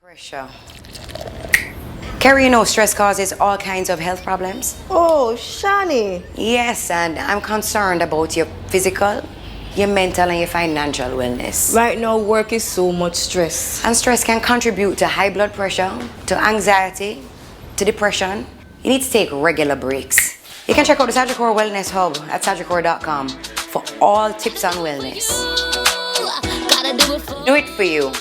Pressure. Carrie, you know stress causes all kinds of health problems. Oh, Shani. Yes, and I'm concerned about your physical, your mental, and your financial wellness. Right now, work is so much stress. And stress can contribute to high blood pressure, to anxiety, to depression. You need to take regular breaks. You can check out the Sagicor Wellness Hub at sagicor.com for all tips on wellness. Do it for you.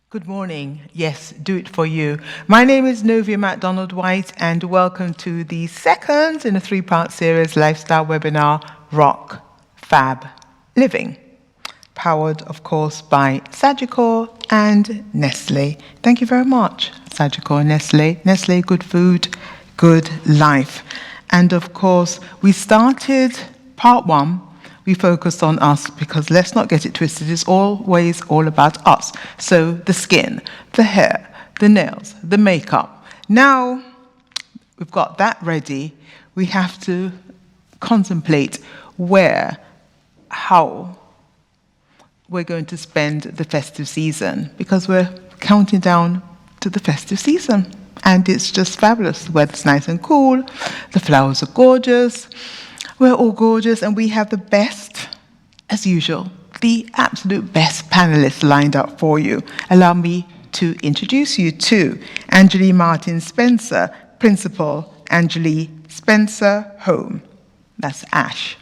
Good morning. Yes, do it for you. My name is Novia MacDonald White, and welcome to the second in a three-part series lifestyle webinar, Rock Fab Living, powered, of course, by Sagicor and Nestle. Thank you very much, Sagicor and Nestle. Nestle, good food, good life. And of course, we started part one. We focused on us because let's not get it twisted, it's always all about us. So the skin, the hair, the nails, the makeup. Now we've got that ready, we have to contemplate how we're going to spend the festive season, because we're counting down to the festive season. And it's just fabulous. The weather's nice and cool, the flowers are gorgeous. We're all gorgeous, and we have the best, as usual, the absolute best panelists lined up for you. Allow me to introduce you to Angelie Martin Spencer, Principal Angelie Spencer Home. That's Ash.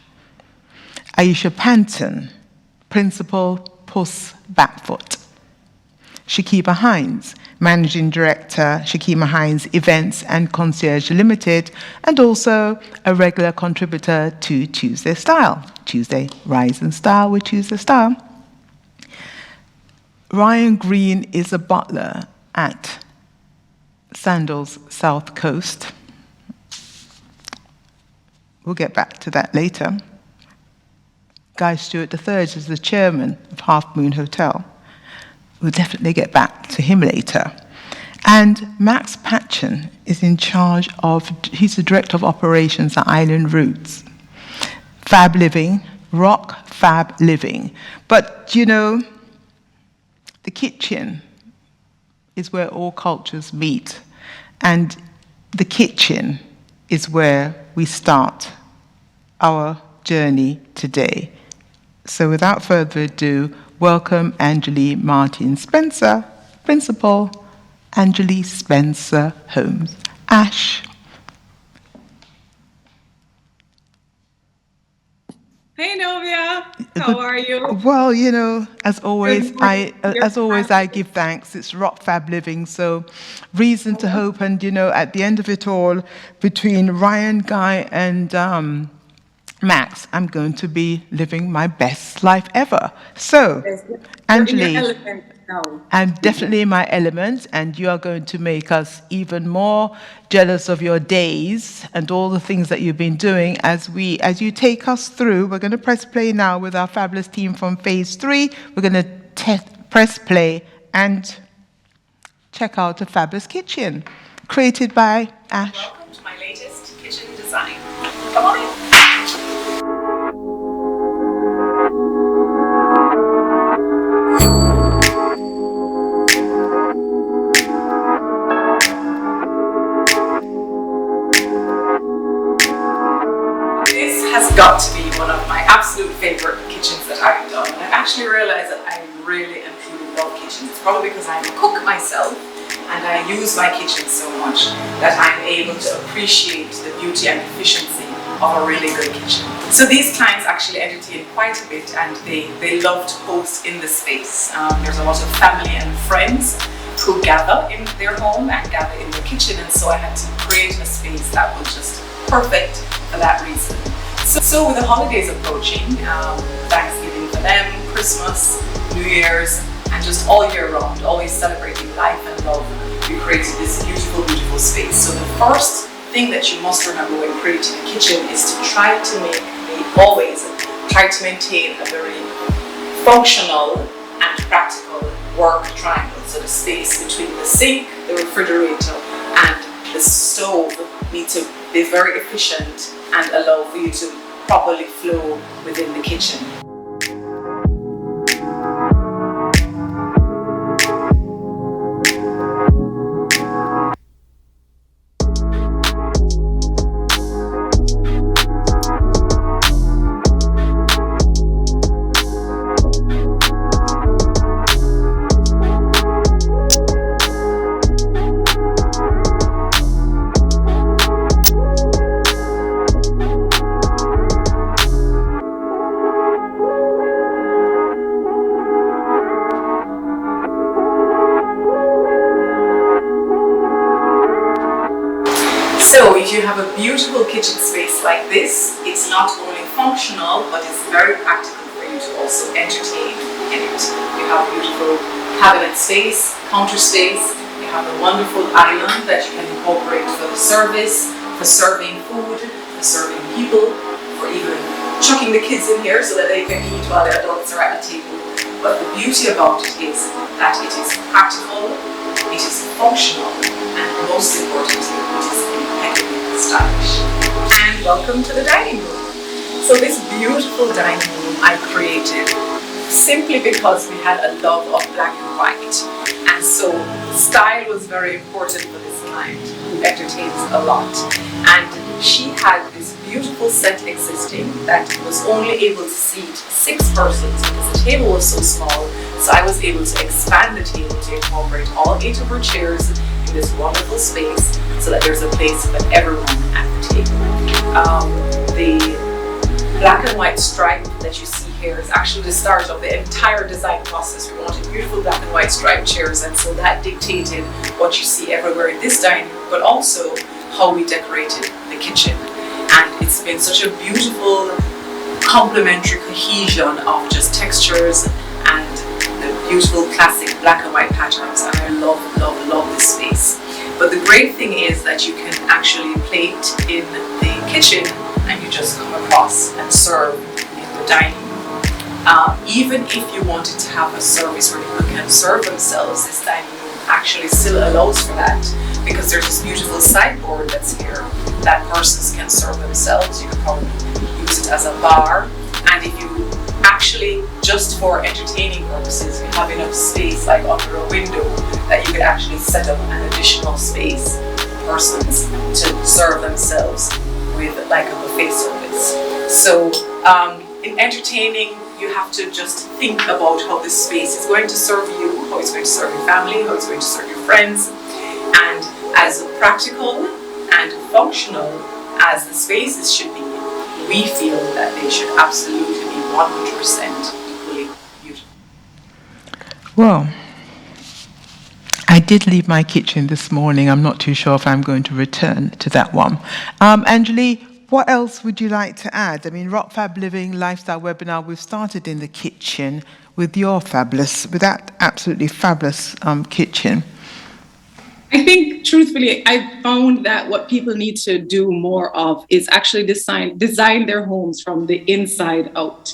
Aisha Panton, Principal Puss Backfoot. Shakima Hines, Managing Director, Shakima Hines Events and Concierge Limited, and also a regular contributor to Tuesday Style. Tuesday Rise and Style with Tuesday Style. Ryan Green is a butler at Sandals South Coast. We'll get back to that later. Guy Stewart III is the chairman of Half Moon Hotel. We'll definitely get back to him later. And Max Patchen is in charge he's the Director of Operations at Island Roots. Fab Living, Rock Fab Living. But, you know, the kitchen is where all cultures meet. And the kitchen is where we start our journey today. So without further ado, welcome Angelie Martin Spencer, Principal Angelie Spencer Homes. Ash. Hey Novia, how are you? Well, you know, as always, I give thanks. It's Rock Fab Living, so reason to hope. And you know, at the end of it all, between Ryan, Guy, and Max, I'm going to be living my best life ever. So, Angelie, I'm definitely in my element, and you are going to make us even more jealous of your days and all the things that you've been doing as you take us through. We're going to press play now with our fabulous team from Phase 3. We're going to press play and check out a fabulous kitchen created by Ash. Welcome to my latest kitchen design. Come on in. Has got to be one of my absolute favorite kitchens that I've done. And I've actually realized that I really and truly love kitchens. It's probably because I'm a cook myself and I use my kitchen so much that I'm able to appreciate the beauty and efficiency of a really good kitchen. So these clients actually entertain quite a bit, and they love to host in the space. There's a lot of family and friends who gather in their home and gather in the kitchen, and so I had to create a space that was just perfect for that reason. So with the holidays approaching, Thanksgiving for them, Christmas, New Year's, and just all year round, always celebrating life and love, we created this beautiful, beautiful space. So the first thing that you must remember when creating a kitchen is to always try to maintain a very functional and practical work triangle. So the space between the sink, the refrigerator, and the stove need to be very efficient and allow for you to properly flow within the kitchen. So if you have a beautiful kitchen space like this, it's not only functional, but it's very practical for you to also entertain in it. You have beautiful cabinet space, counter space, you have a wonderful island that you can incorporate for the service, for serving food, for serving people, for even chucking the kids in here so that they can eat while the adults are at the table. But the beauty about it is that it is practical, it is functional, and most importantly, it is impeccably stylish. And welcome to the dining room. So this beautiful dining room I created simply because we had a love of black and white. And so style was very important for this client who entertains a lot. And she had this beautiful set existing that was only able to seat 6 persons because the table was so small. So I was able to expand the table to incorporate all 8 of her chairs in this wonderful space so that there's a place for everyone at the table. The black and white stripe that you see here is actually the start of the entire design process. We wanted beautiful black and white striped chairs, and so that dictated what you see everywhere in this dining room, but also how we decorated the kitchen. And it's been such a beautiful complementary cohesion of just textures and the beautiful classic black and white patterns, and I love this space. But the great thing is that you can actually plate in the kitchen and you just come across and serve in the dining room. Even if you wanted to have a service where people can serve themselves, this dining room actually still allows for that, because there's this beautiful sideboard that's here that persons can serve themselves. You can probably use it as a bar, and if you actually, just for entertaining purposes, you have enough space like under a window that you could actually set up an additional space for persons to serve themselves with like a buffet service. So in entertaining, you have to just think about how this space is going to serve you, how it's going to serve your family, how it's going to serve your friends. And as practical and functional as the spaces should be, we feel that they should absolutely be 100% equally beautiful. Well, I did leave my kitchen this morning. I'm not too sure if I'm going to return to that one. Angeli, what else would you like to add? I mean, Rock Fab Living Lifestyle Webinar, we've started in the kitchen with that absolutely fabulous kitchen. I think, truthfully, I found that what people need to do more of is actually design their homes from the inside out.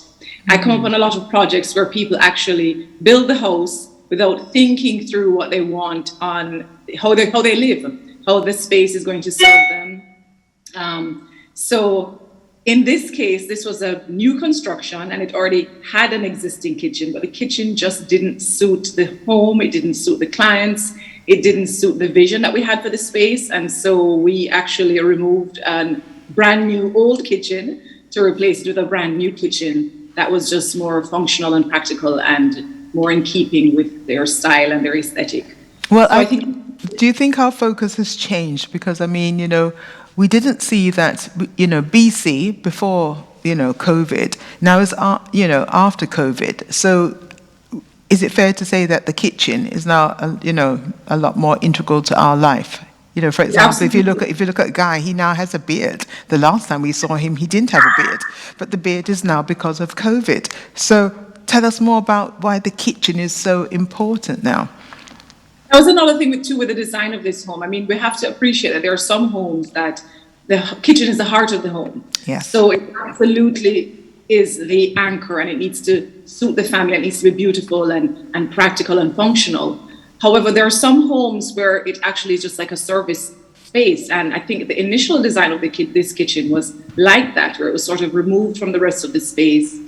I come up on a lot of projects where people actually build the house without thinking through what they want on how they live, how the space is going to serve them. So in this case, this was a new construction and it already had an existing kitchen, but the kitchen just didn't suit the home, it didn't suit the clients, it didn't suit the vision that we had for the space. And so we actually removed a brand new old kitchen to replace it with a brand new kitchen that was just more functional and practical and more in keeping with their style and their aesthetic. Well, so I think, do you think our focus has changed? Because, I mean, we didn't see that, BC, before, COVID, now is, after COVID. So is it fair to say that the kitchen is now, a lot more integral to our life? For example, if you look at Guy, he now has a beard. The last time we saw him, he didn't have a beard, but the beard is now because of COVID. So tell us more about why the kitchen is so important now. That was another thing with the design of this home. I mean, we have to appreciate that there are some homes that the kitchen is the heart of the home. Yes. So it absolutely is the anchor, and it needs to suit the family. It needs to be beautiful and practical and functional. However, there are some homes where it actually is just like a service space. And I think the initial design of this kitchen was like that, where it was sort of removed from the rest of the space.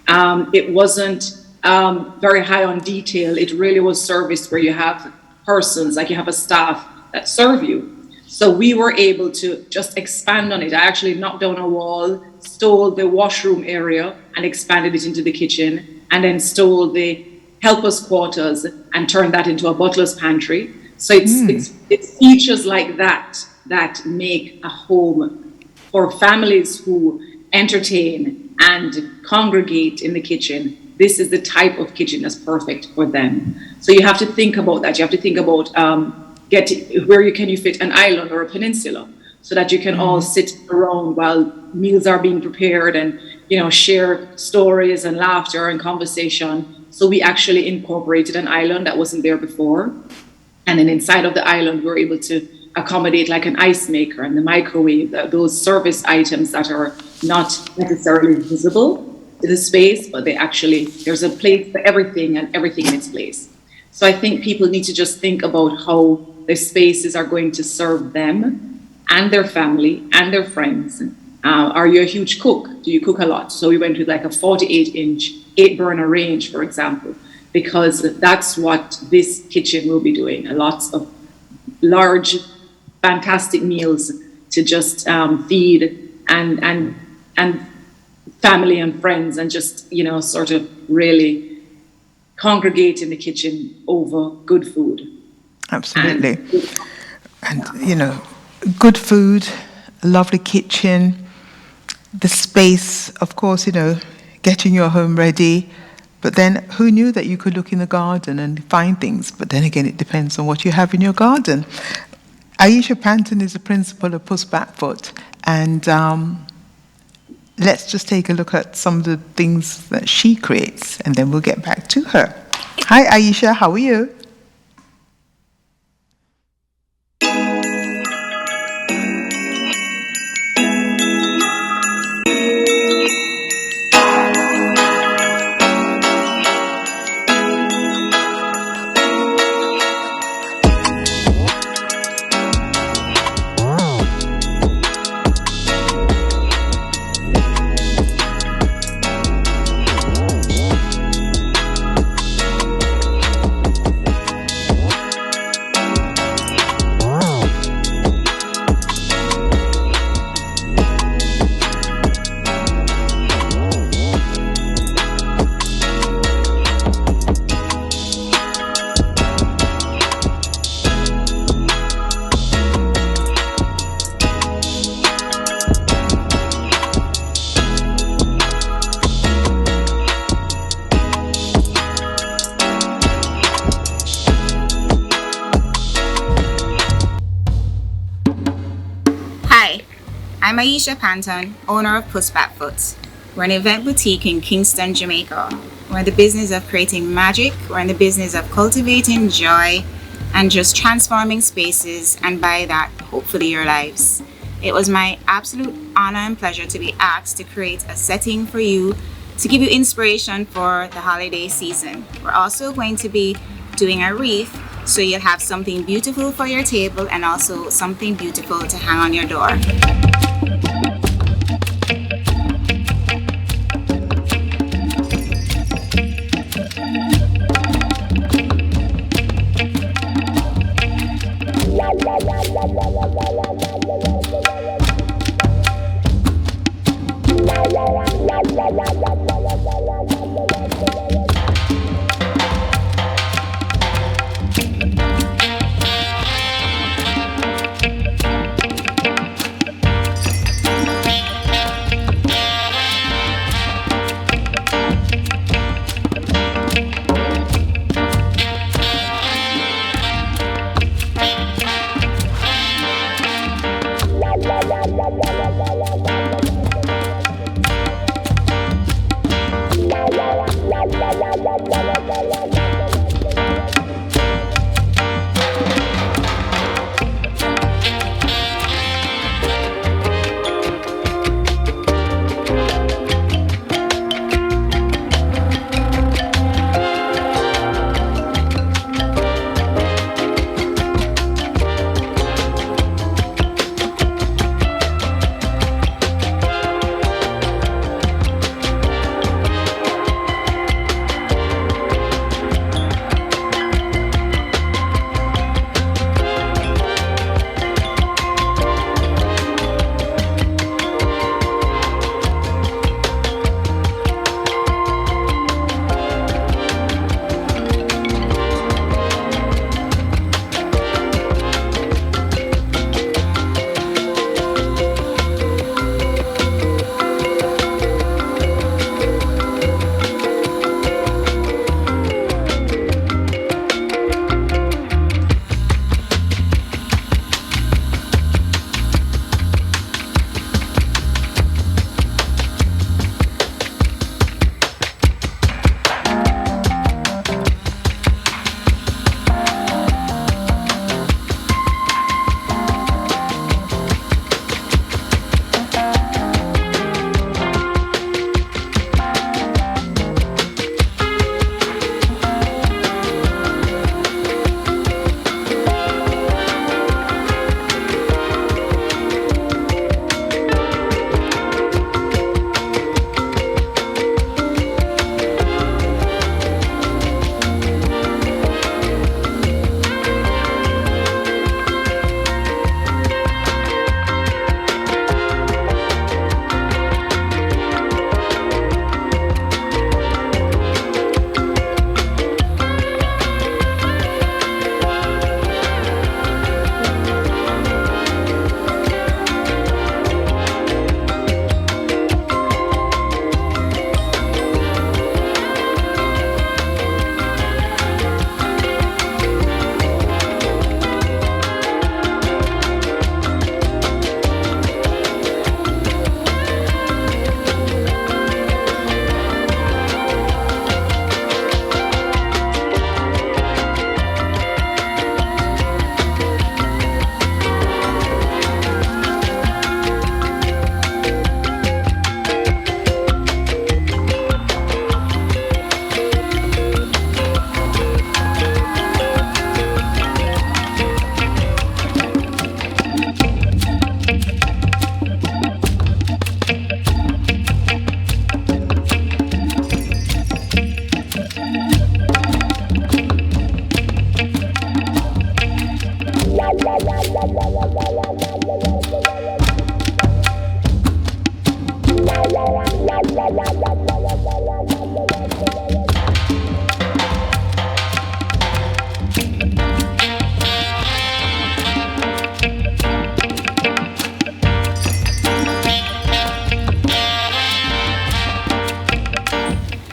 It wasn't very high on detail. It really was service where you have persons, like you have a staff that serve you. So we were able to just expand on it. I actually knocked down a wall, stole the washroom area and expanded it into the kitchen, and then stole the helpers quarters and turned that into a butler's pantry. So it's features like that that make a home for families who entertain and congregate in the kitchen. This is the type of kitchen that's perfect for them. So you have to think about that. You have to think about where can you fit an island or a peninsula, so that you can all sit around while meals are being prepared and, you know, share stories and laughter and conversation. So we actually incorporated an island that wasn't there before. And then inside of the island, we're able to accommodate like an ice maker and the microwave, those service items that are not necessarily visible to the space, but there's a place for everything and everything in its place. So I think people need to just think about how the spaces are going to serve them and their family and their friends. Are you a huge cook? Do you cook a lot? So we went with like a 48-inch, 8-burner range, for example, because that's what this kitchen will be doing. Lots of large, fantastic meals to just feed and family and friends, and just, you know, sort of really congregate in the kitchen over good food. Absolutely. And, you know, good food, a lovely kitchen, the space, of course, you know, getting your home ready. But then who knew that you could look in the garden and find things? But then again, it depends on what you have in your garden. Aisha Panton is the principal of Puss Backfoot, and let's just take a look at some of the things that she creates, and then we'll get back to her. Hi, Aisha, how are you? I'm Aisha Panton, owner of Puss Backfoot. We're an event boutique in Kingston, Jamaica. We're in the business of creating magic. We're in the business of cultivating joy and just transforming spaces, and by that, hopefully your lives. It was my absolute honor and pleasure to be asked to create a setting for you to give you inspiration for the holiday season. We're also going to be doing a wreath, so you'll have something beautiful for your table and also something beautiful to hang on your door.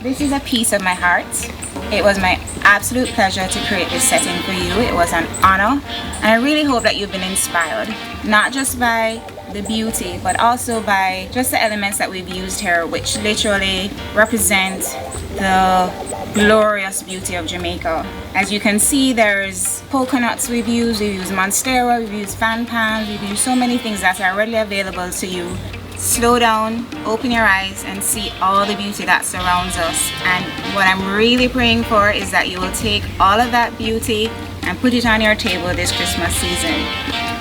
This is a piece of my heart. It was my absolute pleasure to create this setting for you. It was an honor, and I really hope that you've been inspired, not just by the beauty, but also by just the elements that we've used here, which literally represent the glorious beauty of Jamaica. As you can see, there's coconuts we've used monstera, we've used fan pans, we've used so many things that are readily available to you. Slow down, open your eyes, and see all the beauty that surrounds us. And what I'm really praying for is that you will take all of that beauty and put it on your table this Christmas season.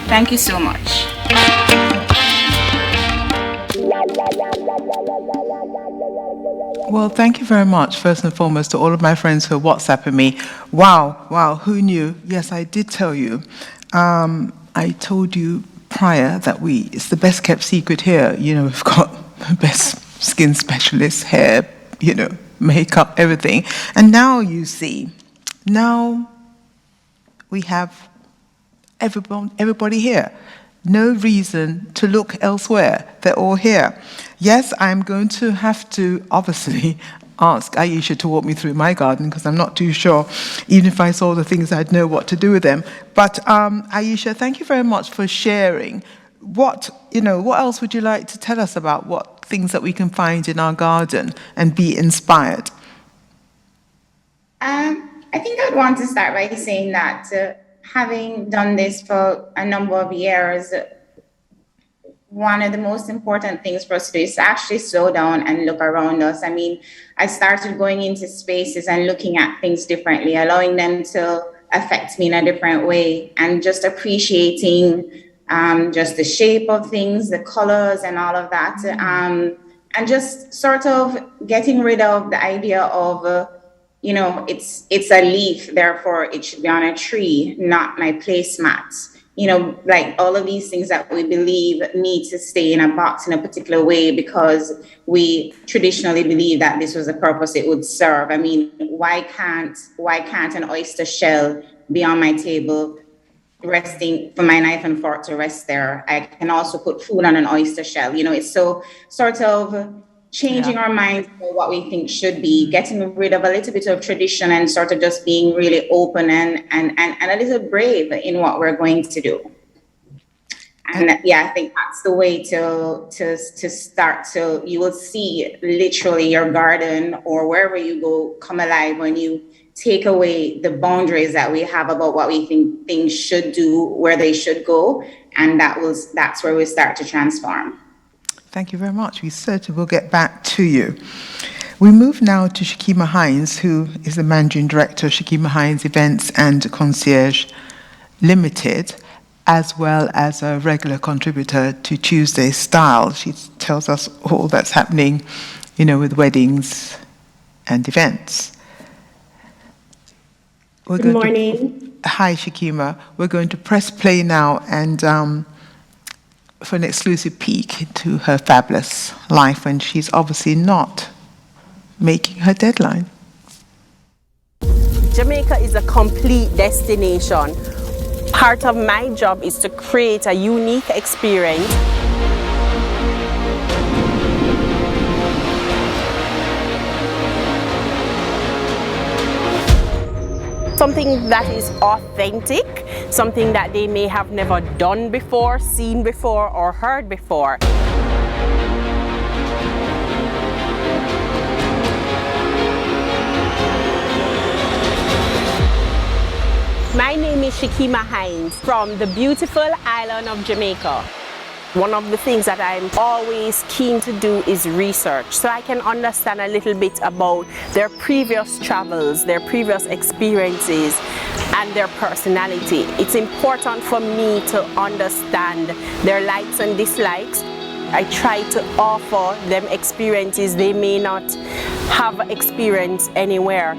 Thank you so much. Well, thank you very much, first and foremost, to all of my friends who are WhatsApping me. Wow, who knew? Yes, I did tell you. I told you prior that it's the best kept secret here. You know, we've got the best skin specialists, hair, makeup, everything. And now you see, now we have everybody here. No reason to look elsewhere. They're all here. Yes, I'm going to have to obviously ask Aisha to walk me through my garden because I'm not too sure. Even if I saw the things, I'd know what to do with them. But Aisha, thank you very much for sharing. What else would you like to tell us about what things that we can find in our garden and be inspired? I think I'd want to start by saying that having done this for a number of years, one of the most important things for us to do is to actually slow down and look around us. I mean, I started going into spaces and looking at things differently, allowing them to affect me in a different way, and just appreciating just the shape of things, the colors and all of that. And just sort of getting rid of the idea of, it's a leaf, therefore it should be on a tree, not my placemats. Like all of these things that we believe need to stay in a box in a particular way because we traditionally believe that this was the purpose it would serve. I mean, why can't an oyster shell be on my table resting for my knife and fork to rest there? I can also put food on an oyster shell. It's so sort of changing our minds for what we think should be, getting rid of a little bit of tradition and sort of just being really open and a little brave in what we're going to do. And I think that's the way to start. So you will see literally your garden or wherever you go come alive when you take away the boundaries that we have about what we think things should do, where they should go. And that's where we start to transform. Thank you very much. We certainly will get back to you. We move now to Shakima Hines, who is the Managing Director of Shakima Hines Events and Concierge Limited, as well as a regular contributor to Tuesday Style. She tells us all that's happening, with weddings and events. Good morning. Hi, Shakima. We're going to press play now and for an exclusive peek into her fabulous life when she's obviously not making her deadline. Jamaica is a complete destination. Part of my job is to create a unique experience. Something that is authentic, something that they may have never done before, seen before, or heard before. My name is Shakima Hines from the beautiful island of Jamaica. One of the things that I'm always keen to do is research, so I can understand a little bit about their previous travels, their previous experiences, and their personality. It's important for me to understand their likes and dislikes. I try to offer them experiences they may not have experienced anywhere.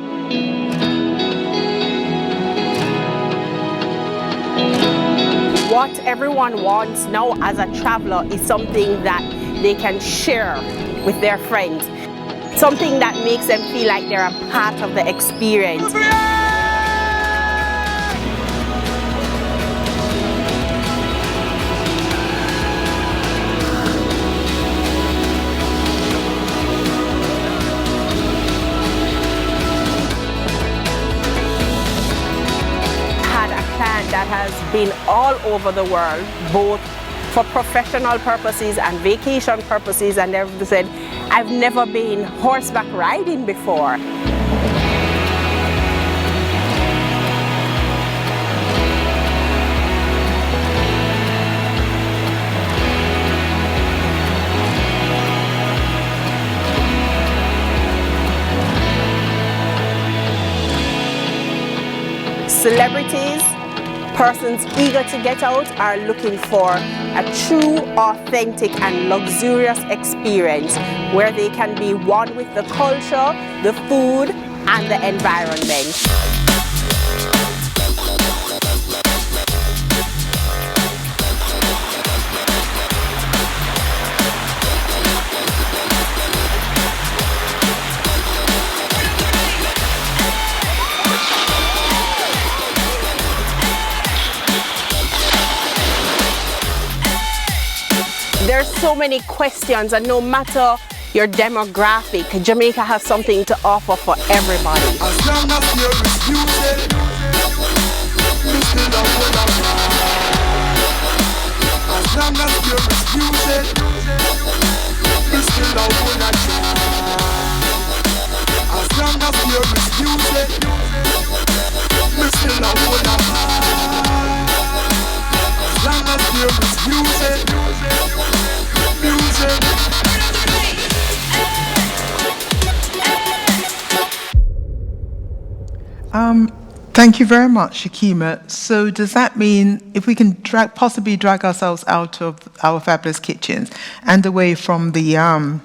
What everyone wants now as a traveler is something that they can share with their friends. Something that makes them feel like they're a part of the experience. that has been all over the world, both for professional purposes and vacation purposes, and they've said, I've never been horseback riding before. Celebrities, persons eager to get out, are looking for a true, authentic and luxurious experience where they can be one with the culture, the food and the environment. There's so many questions, and no matter your demographic, Jamaica has something to offer for everybody. As long as you're refusing, you still don't wanna ride. As long as you're refusing, you still don't wanna try. As long as you're refusing, you still don't wanna ride. As long as you're refusing, Thank you very much, Shakima. So does that mean if we can possibly drag ourselves out of our fabulous kitchens and away from the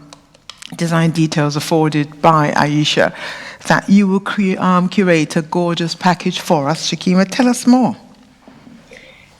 design details afforded by Aisha, that you will curate a gorgeous package for us? Shakima, tell us more.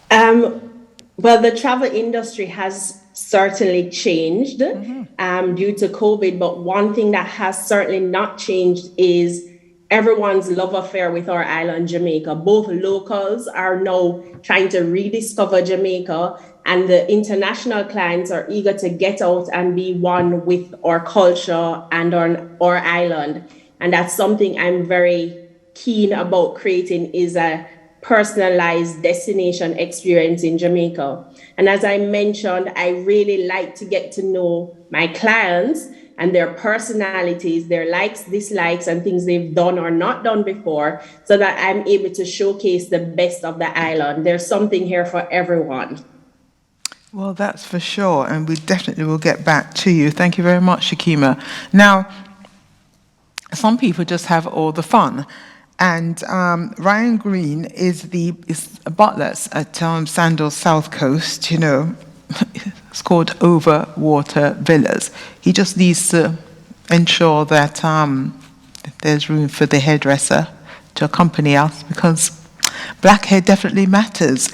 Well, the travel industry has certainly changed due to COVID, but one thing that has certainly not changed is everyone's love affair with our island, Jamaica. Both locals are now trying to rediscover Jamaica, and the international clients are eager to get out and be one with our culture and our island. And that's something I'm very keen about creating, is a personalized destination experience in Jamaica. And as I mentioned, I really like to get to know my clients and their personalities, their likes, dislikes, and things they've done or not done before, so that I'm able to showcase the best of the island. There's something here for everyone. Well, that's for sure, and we definitely will get back to you. Thank you very much, Shakima. Now, some people just have all the fun. And Ryan Green is a butler at Sandals South Coast, you know. It's called Overwater Villas. He just needs to ensure that there's room for the hairdresser to accompany us, because black hair definitely matters.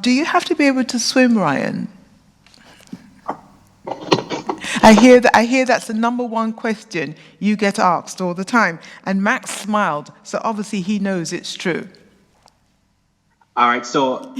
Do you have to be able to swim, Ryan? I hear that's the number one question you get asked all the time. And Max smiled, so obviously he knows it's true. All right, so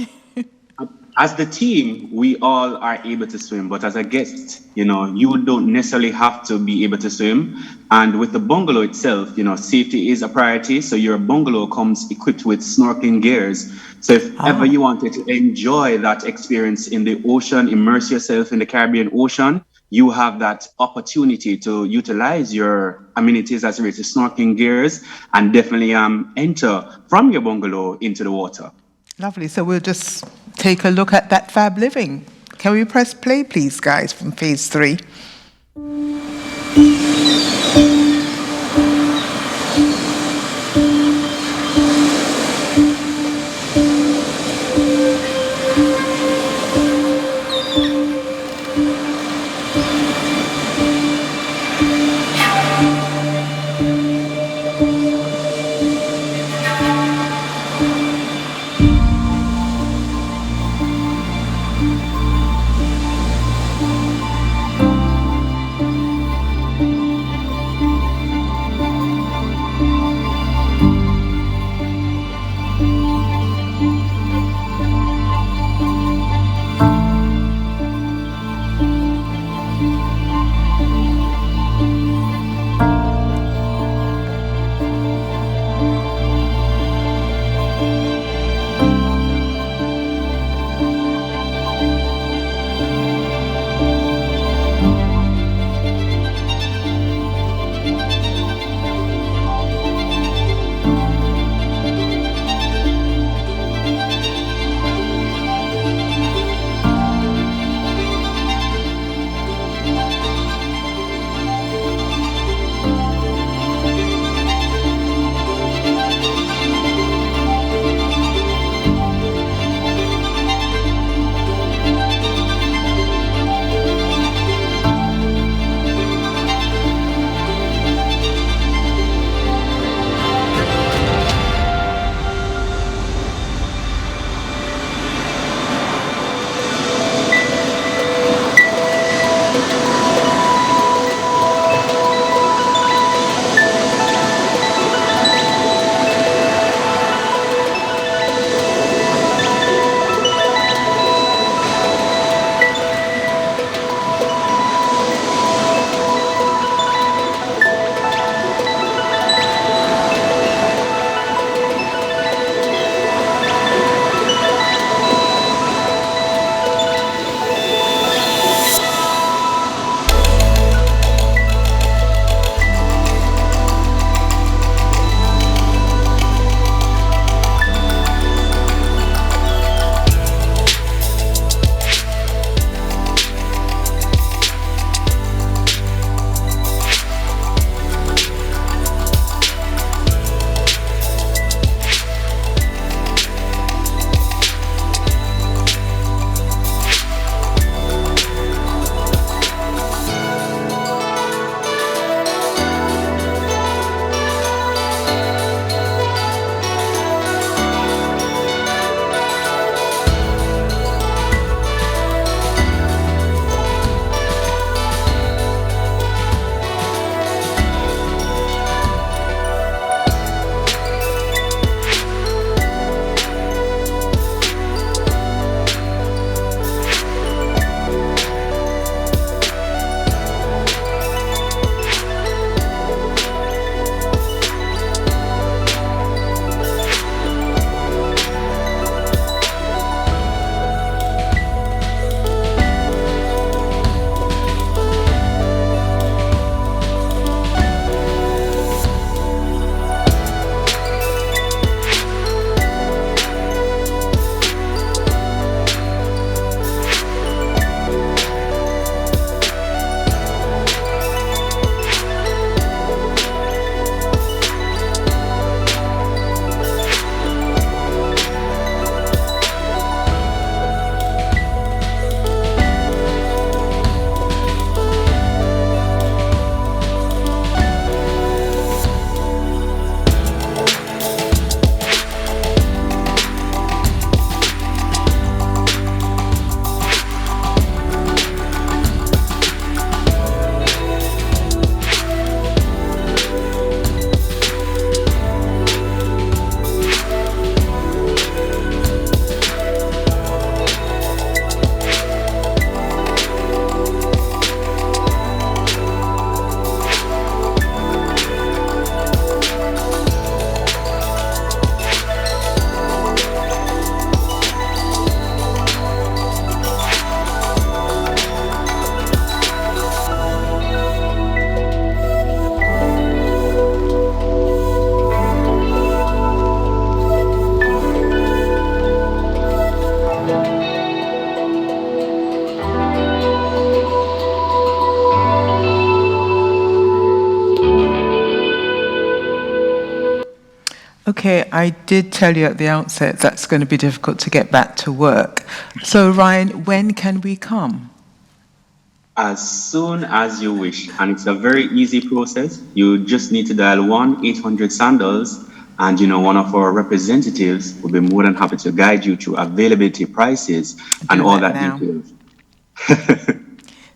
as the team, we all are able to swim, but as a guest, you know, you don't necessarily have to be able to swim. And with the bungalow itself, you know, safety is a priority. So your bungalow comes equipped with snorkeling gears. So if ever you wanted to enjoy that experience in the ocean, immerse yourself in the Caribbean Ocean, you have that opportunity to utilize your amenities as related to snorkeling gears and definitely enter from your bungalow into the water. Lovely. So we'll just take a look at that fab living. Can we press play, please, guys, from phase 3? Okay, I did tell you at the outset that's going to be difficult to get back to work. So, Ryan, when can we come? As soon as you wish, and it's a very easy process. You just need to dial 1-800-Sandals, and one of our representatives will be more than happy to guide you through availability, prices, and all that now. details.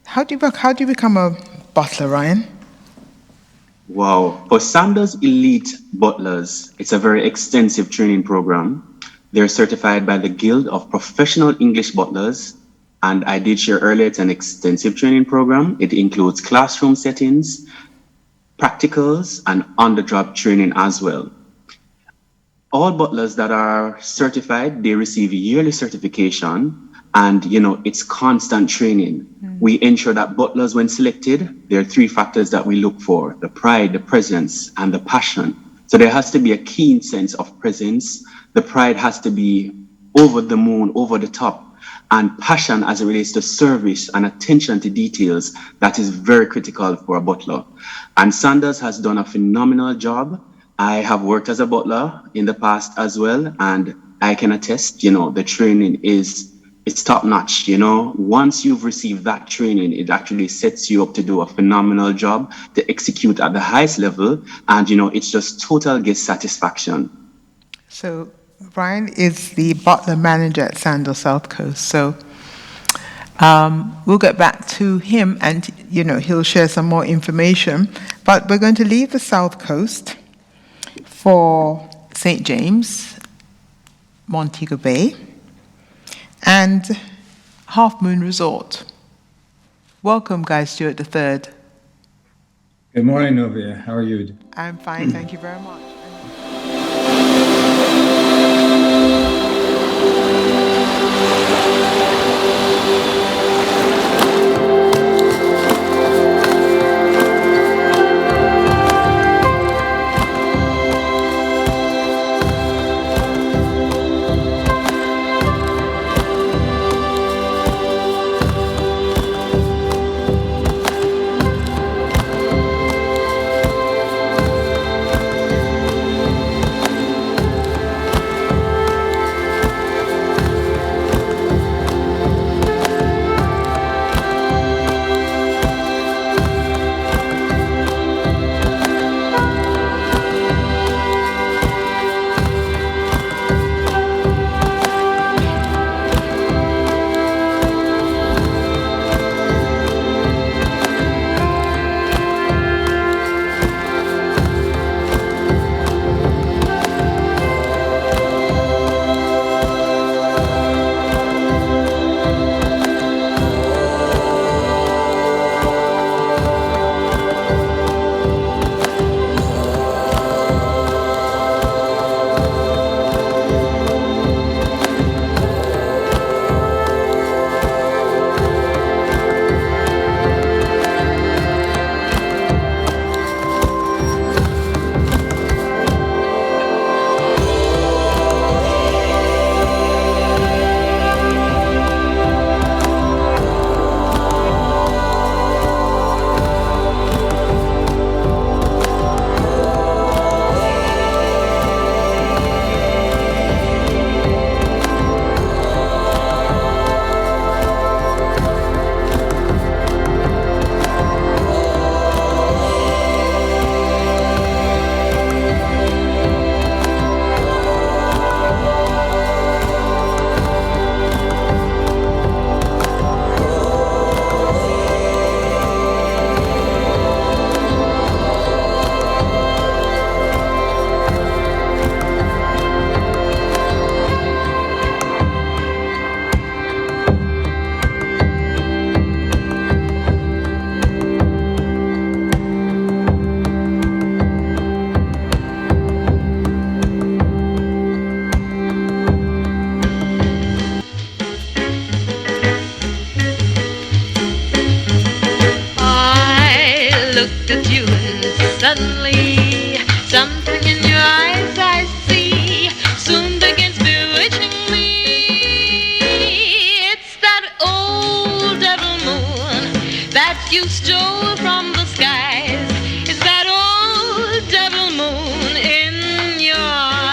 How do you become a butler, Ryan? Wow. For Sandals Elite Butlers, it's a very extensive training program. They're certified by the Guild of Professional English Butlers. And I did share earlier, it's an extensive training program. It includes classroom settings, practicals, and on-the-job training as well. All butlers that are certified, they receive yearly certification, and it's constant training. We ensure that butlers, when selected, there are 3 factors that we look for: the pride, the presence, and the passion. So there has to be a keen sense of presence. The pride has to be over the moon, over the top, and passion as it relates to service and attention to details. That is very critical for a butler. And Sanders has done a phenomenal job. I have worked as a butler in the past as well, and I can attest, the training it's top notch. Once you've received that training, it actually sets you up to do a phenomenal job, to execute at the highest level, and it's just total guest satisfaction. So Ryan is the butler manager at Sandals South Coast. So we'll get back to him, and he'll share some more information. But we're going to leave the South Coast for St. James, Montego Bay, and Half Moon Resort. Welcome, Guy Stewart III. Good morning, Novia. How are you? I'm fine, thank you very much. Suddenly, something in your eyes I see soon begins bewitching me. It's that old devil moon that you stole from the skies. It's that old devil moon in your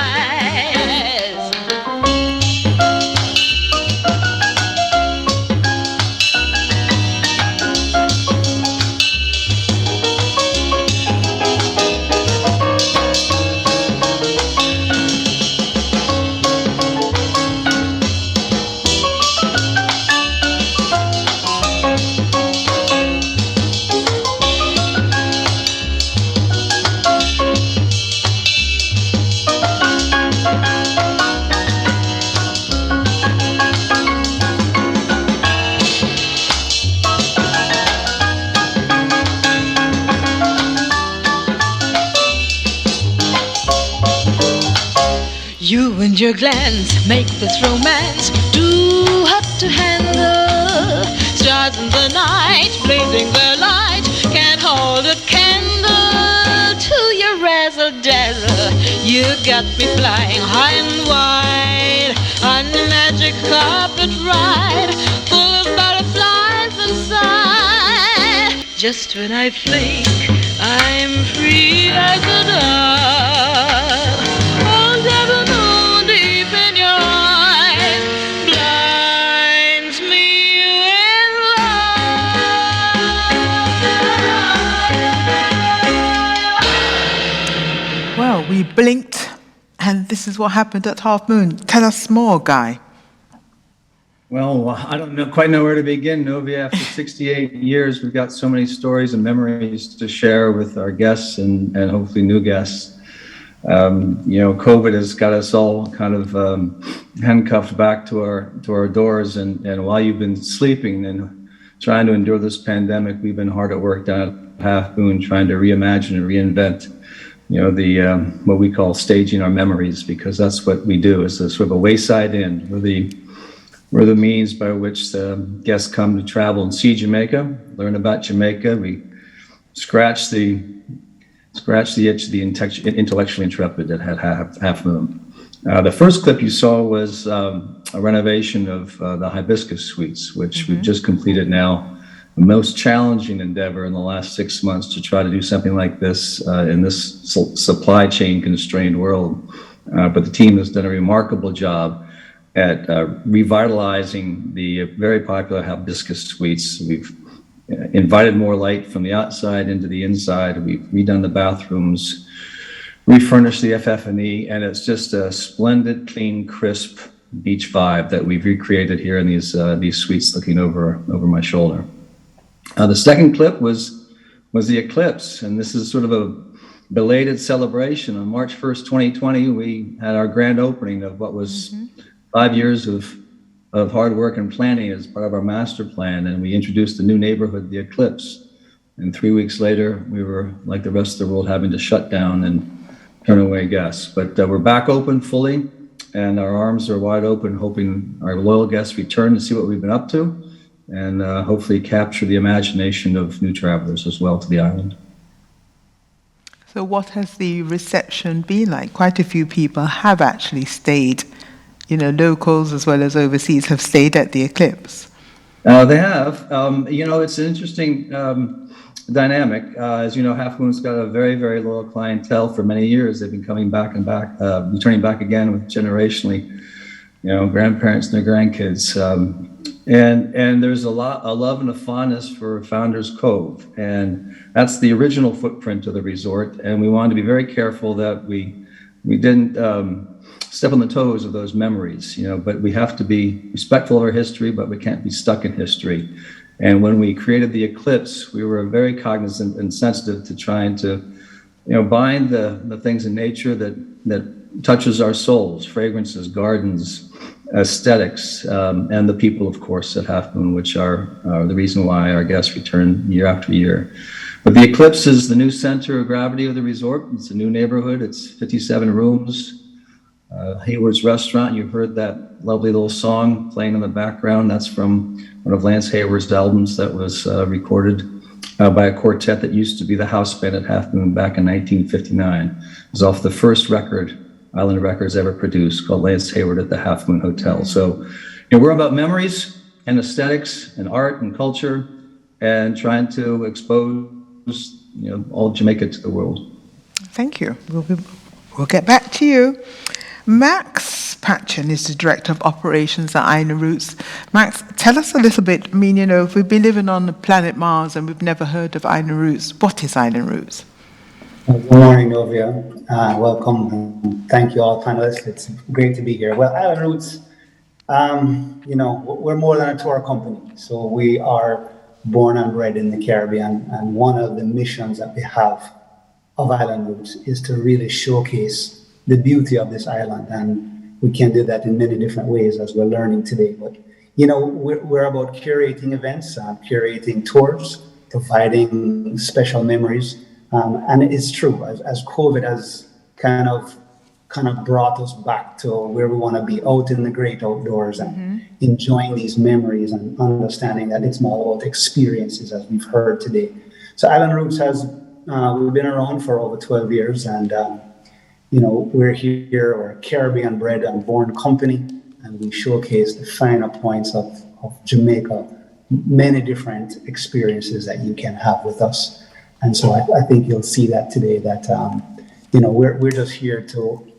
You and your glance make this romance too hot to handle. Stars in the night, blazing their light, can't hold a candle to your razzle dazzle. You got me flying high and wide on the magic carpet ride, full of butterflies inside. Just when I think I'm free as a dove, oh, the moon deep in your eyes blinds me with love. Well, we blinked, and this is what happened at Half Moon. Tell us more, Guy. Well, I don't quite know where to begin, Novia. After 68 years, we've got so many stories and memories to share with our guests and hopefully new guests. COVID has got us all kind of handcuffed back to our doors, and while you've been sleeping and trying to endure this pandemic, we've been hard at work down at Half Moon trying to reimagine and reinvent, the what we call staging our memories, because that's what we do. It's a sort of a wayside inn. We're the means by which the guests come to travel and see Jamaica, learn about Jamaica. We scratch the itch of the intellectually intrepid that had Half Moon. The first clip you saw was a renovation of the Hibiscus Suites, which we've just completed now. The most challenging endeavor in the last 6 months to try to do something like this in this supply chain constrained world. But the team has done a remarkable job at revitalizing the very popular Hibiscus Suites. We've invited more light from the outside into the inside. We've redone the bathrooms, refurnished the FF&E, and it's just a splendid, clean, crisp beach vibe that we've recreated here in these suites looking over my shoulder. The second clip was the eclipse, and this is sort of a belated celebration. On March 1st, 2020, we had our grand opening of what was 5 years of hard work and planning as part of our master plan, and we introduced a new neighborhood, the Eclipse. And 3 weeks later, we were, like the rest of the world, having to shut down and turn away guests. But we're back open fully, and our arms are wide open, hoping our loyal guests return to see what we've been up to, and hopefully capture the imagination of new travelers as well to the island. So what has the reception been like? Quite a few people have actually stayed. Locals as well as overseas have stayed at the Eclipse. They have. It's an interesting dynamic. As you know, Half Moon's got a very, very loyal clientele for many years. They've been coming back and back, returning back again with generationally, grandparents and their grandkids. And there's a love and a fondness for Founders Cove. And that's the original footprint of the resort. And we wanted to be very careful that we didn't step on the toes of those memories, but we have to be respectful of our history, but we can't be stuck in history. And when we created the Eclipse, we were very cognizant and sensitive to trying to, bind the things in nature that touches our souls, fragrances, gardens, aesthetics, and the people, of course, at Half Moon, which are the reason why our guests return year after year. But the Eclipse is the new center of gravity of the resort. It's a new neighborhood. It's 57 rooms. Hayward's Restaurant, you heard that lovely little song playing in the background. That's from one of Lance Hayward's albums that was recorded by a quartet that used to be the house band at Half Moon back in 1959. It was off the first record Island Records ever produced, called Lance Hayward at the Half Moon Hotel. So we're about memories and aesthetics and art and culture and trying to expose all Jamaica to the world. Thank you. We'll get back to you. Max Patchen is the Director of Operations at Island Roots. Max, tell us a little bit. If we've been living on the planet Mars and we've never heard of Island Roots, what is Island Roots? Good morning, Novia. Welcome. Thank you all panelists. It's great to be here. Well, Island Roots, we're more than a tour company. So we are born and bred in the Caribbean. And one of the missions that we have of Island Roots is to really showcase the beauty of this island, and we can do that in many different ways as we're learning today. But we're about curating events, curating tours, providing special memories, and it's true as COVID has kind of kind of brought us back to where we want to be, out in the great outdoors and enjoying these memories and understanding that it's more about experiences, as we've heard today. So Island Roots we've been around for over 12 years, and we're here, we're a Caribbean bred and born company, and we showcase the finer points of Jamaica, many different experiences that you can have with us. And so I think you'll see that today, that we're just here to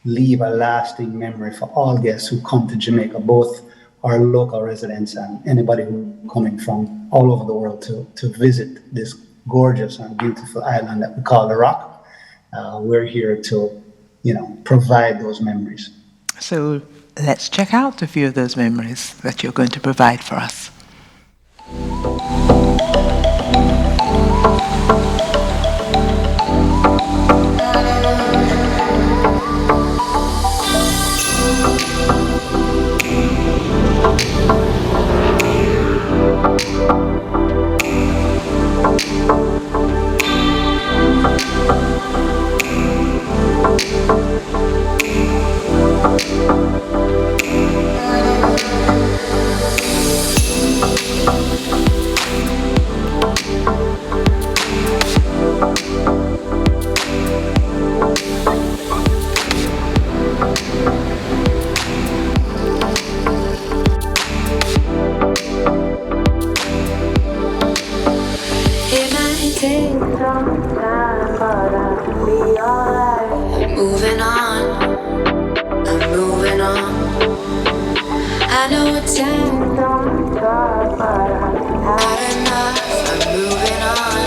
leave a lasting memory for all guests who come to Jamaica, both our local residents and anybody who's coming from all over the world to visit this gorgeous and beautiful island that we call the Rock. We're here to, provide those memories. So let's check out a few of those memories that you're going to provide for us. Moving on, I'm moving on. I know it's time, but I've had enough. I'm moving on.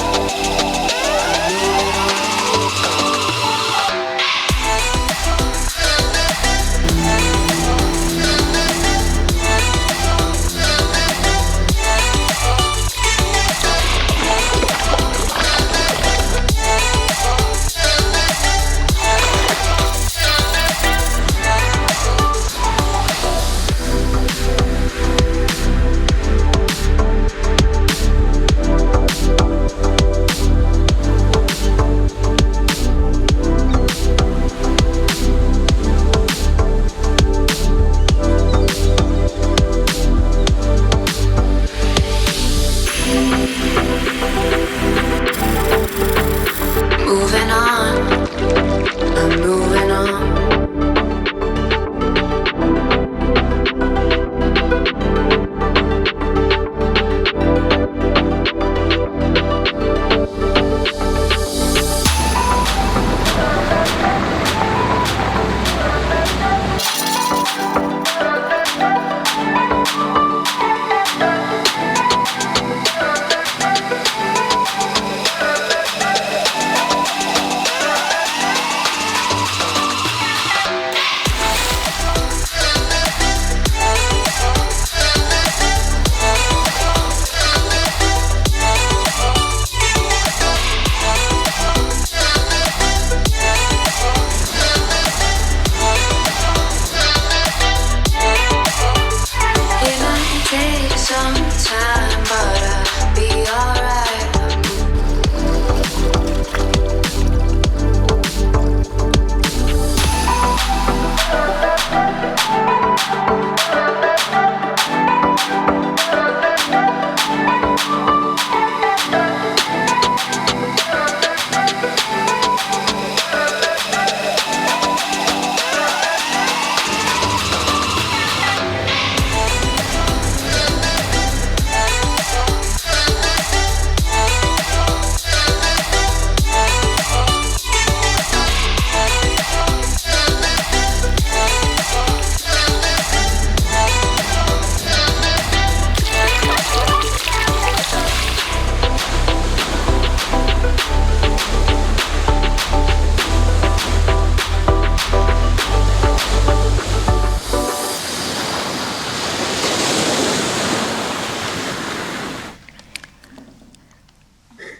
Moving on, I'm moving on.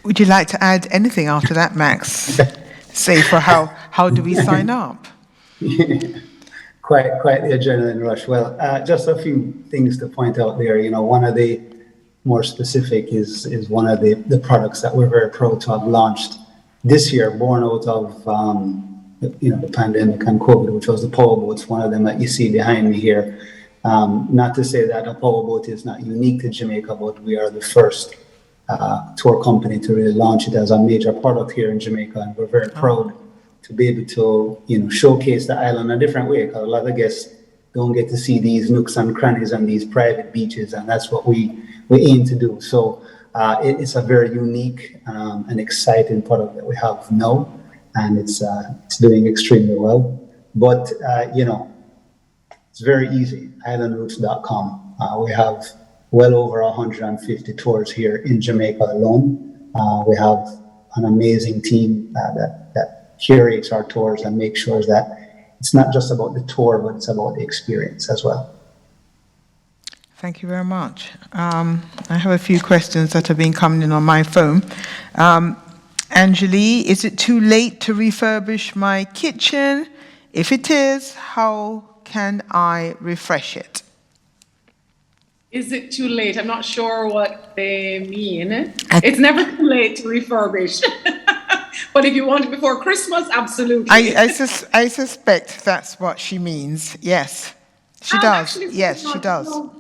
Would you like to add anything after that, Max? Say for how do we sign up? Quite the adrenaline rush. Well, just a few things to point out there. One of the more specific is one of the products that we're very proud to have launched this year, born out of the pandemic and COVID, which was the powerboats, one of them that you see behind me here. Not to say that a powerboat is not unique to Jamaica, but we are the first tour company to really launch it as a major product here in Jamaica, and we're very proud to be able to showcase the island a different way, because a lot of guests don't get to see these nooks and crannies and these private beaches, and that's what we aim to do. So it's a very unique and exciting product that we have now, and it's doing extremely well. But it's very easy. Islandroutes.com. We have well over 150 tours here in Jamaica alone. We have an amazing team that curates our tours and makes sure that it's not just about the tour, but it's about the experience as well. Thank you very much. I have a few questions that have been coming in on my phone. Angeli, is it too late to refurbish my kitchen? If it is, how can I refresh it? Is it too late? I'm not sure what they mean. It's never too late to refurbish. But if you want it before Christmas, absolutely. I suspect that's what she means. Yes, she does. Actually, yes, she does. No,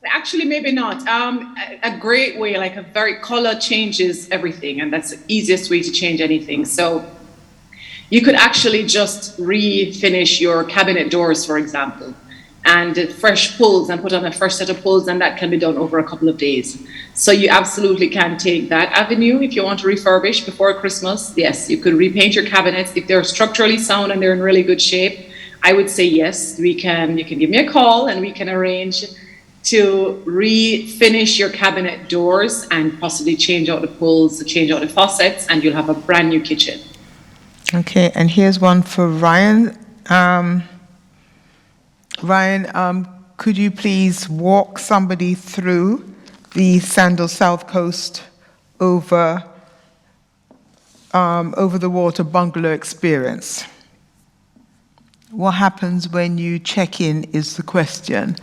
actually, maybe not. A great way, like a very color changes everything, and that's the easiest way to change anything. So you could actually just refinish your cabinet doors, for example, and fresh pulls and put on a fresh set of pulls, and that can be done over a couple of days. So you absolutely can take that avenue if you want to refurbish before Christmas. Yes, you could repaint your cabinets. If they're structurally sound and they're in really good shape, I would say yes, you can give me a call and we can arrange to refinish your cabinet doors and possibly change out the pulls, change out the faucets, and you'll have a brand new kitchen. Okay, and here's one for Ryan. Ryan, could you please walk somebody through the Sandals South Coast over the water bungalow experience? What happens when you check in is the question,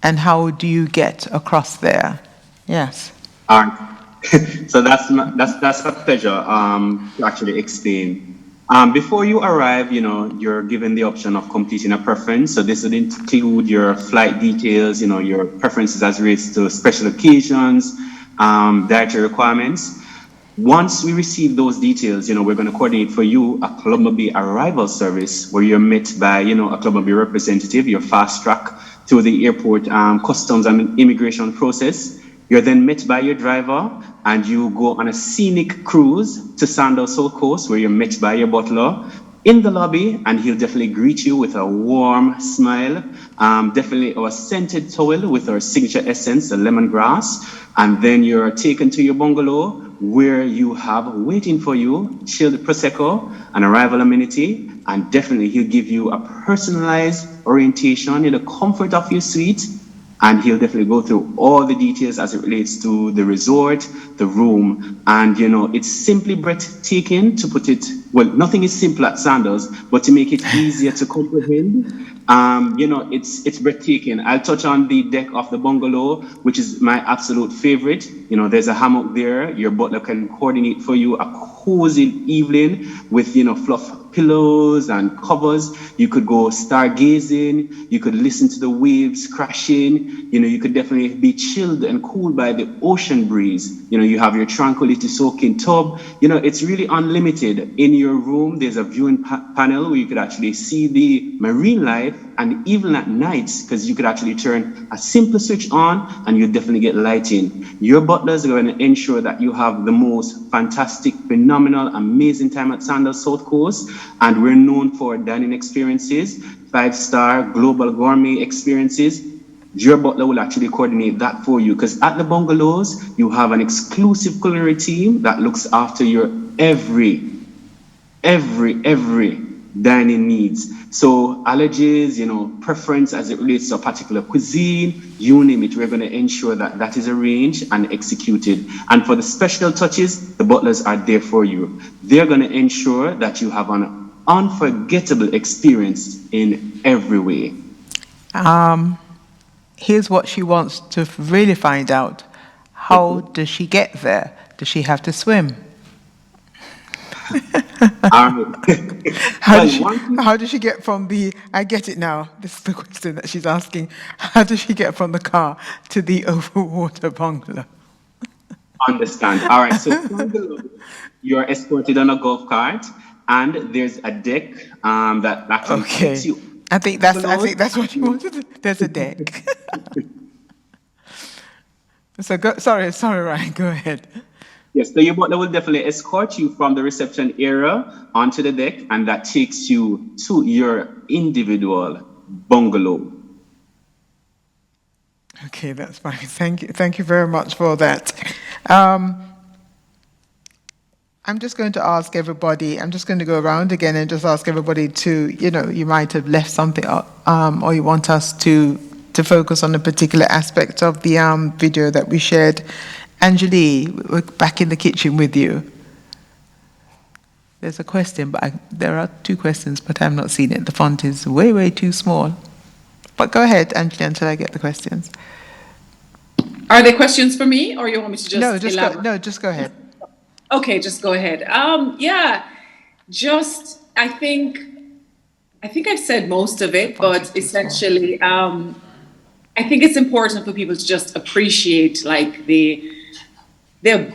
and how do you get across there? Yes. So that's a pleasure to actually explain. Before you arrive, you're given the option of completing a preference. So this would include your flight details, your preferences as relates to special occasions, dietary requirements. Once we receive those details, we're going to coordinate for you a Club Mobile arrival service where you're met by, a Club Mobile representative, your fast track to the airport customs and immigration process. You're then met by your driver, and you go on a scenic cruise to Sandals South Coast, where you're met by your butler in the lobby, and he'll definitely greet you with a warm smile. Definitely our scented towel with our signature essence, the lemongrass. And then you're taken to your bungalow, where you have waiting for you chilled prosecco, an arrival amenity, and definitely he'll give you a personalized orientation in the comfort of your suite. And he'll definitely go through all the details as it relates to the resort, the room, and it's simply breathtaking, to put it, well, nothing is simple at Sandals, but to make it easier to comprehend, it's breathtaking. I'll touch on the deck of the bungalow, which is my absolute favorite. There's a hammock there. Your butler can coordinate for you a cozy evening with, fluff pillows and covers. You could go stargazing. You could listen to the waves crashing. You could definitely be chilled and cooled by the ocean breeze. You have your tranquility soaking tub. It's really unlimited. In your room, there's a viewing panel where you could actually see the marine life, and even at nights, because you could actually turn a simple switch on and you definitely get lighting. Your butlers are going to ensure that you have the most fantastic, phenomenal, amazing time at Sandals South Coast. And we're known for dining experiences, 5-star global gourmet experiences. Your butler will actually coordinate that for you, because at the bungalows, you have an exclusive culinary team that looks after your every dining needs. So allergies, preference as it relates to a particular cuisine, you name it, we're going to ensure that that is arranged and executed. And for the special touches, the butlers are there for you. They're going to ensure that you have an unforgettable experience in every way. Here's what she wants to really find out. How does she get there? Does she have to swim? How does she get from the, I get it now, this is the question that she's asking, how does she get from the car to the overwater bungalow? Understand. All right, so from below, you're escorted on a golf cart, and there's a deck that can fix you. I think that's what you wanted. There's a deck. So sorry, Ryan, go ahead. Yes, so your butler will definitely escort you from the reception area onto the deck, and that takes you to your individual bungalow. Okay, that's fine. Thank you very much for that. I'm just going to ask everybody, I'm just going to go around again and just ask everybody to, you might have left something or you want us to focus on a particular aspect of the video that we shared. Anjali, we're back in the kitchen with you. There's a question, but there are two questions, but I've not seen it. The font is way, way too small. But go ahead, Anjali, until I get the questions. Are they questions for me, or you want me to just elaborate? Just go ahead. Okay, just go ahead. I think I've said most of it, but essentially, I think it's important for people to just appreciate like the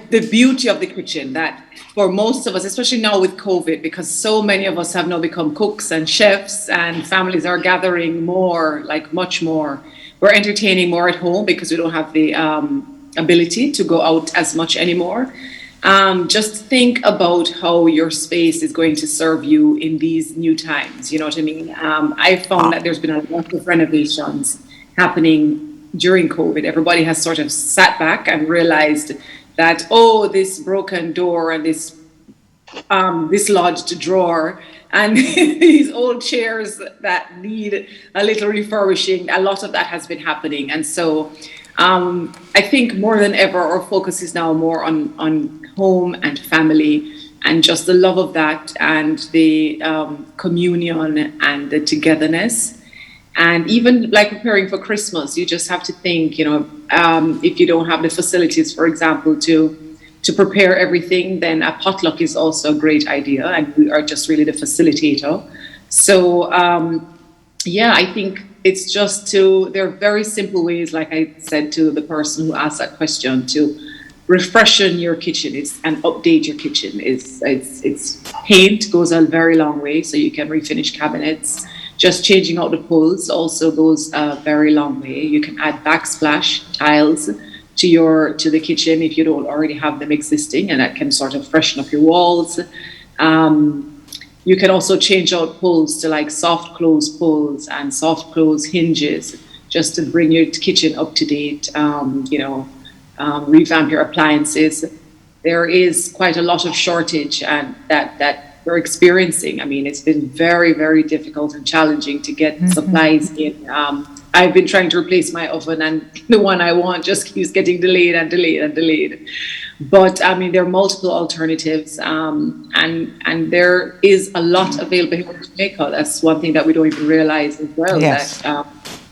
beauty of the kitchen, that for most of us, especially now with COVID, because so many of us have now become cooks and chefs, and families are gathering more, like much more. We're entertaining more at home because we don't have the ability to go out as much anymore. Just think about how your space is going to serve you in these new times. You know what I mean? I found that there's been a lot of renovations happening during COVID. Everybody has sort of sat back and realized that, this broken door and this dislodged drawer and these old chairs that need a little refurbishing, a lot of that has been happening. And so I think more than ever, our focus is now more on home and family, and just the love of that, and the communion and the togetherness. And even like preparing for Christmas, you just have to think, if you don't have the facilities, for example, to prepare everything, then a potluck is also a great idea, and we are just really the facilitator. So I think it's just there are very simple ways, like I said to the person who asked that question, to refreshen your kitchen and update your kitchen. It's paint goes a very long way, so you can refinish cabinets. Just changing out the pulls also goes a very long way. You can add backsplash tiles to the kitchen if you don't already have them existing, and that can sort of freshen up your walls. You can also change out pulls to like soft close pulls and soft close hinges, just to bring your kitchen up to date. Revamp your appliances. There is quite a lot of shortage, and that we're experiencing. I mean, it's been very, very difficult and challenging to get supplies in. I've been trying to replace my oven, and the one I want just keeps getting delayed and delayed and delayed. But I mean, there are multiple alternatives, and there is a lot available here in Jamaica. That's one thing that we don't even realize as well. Yes. That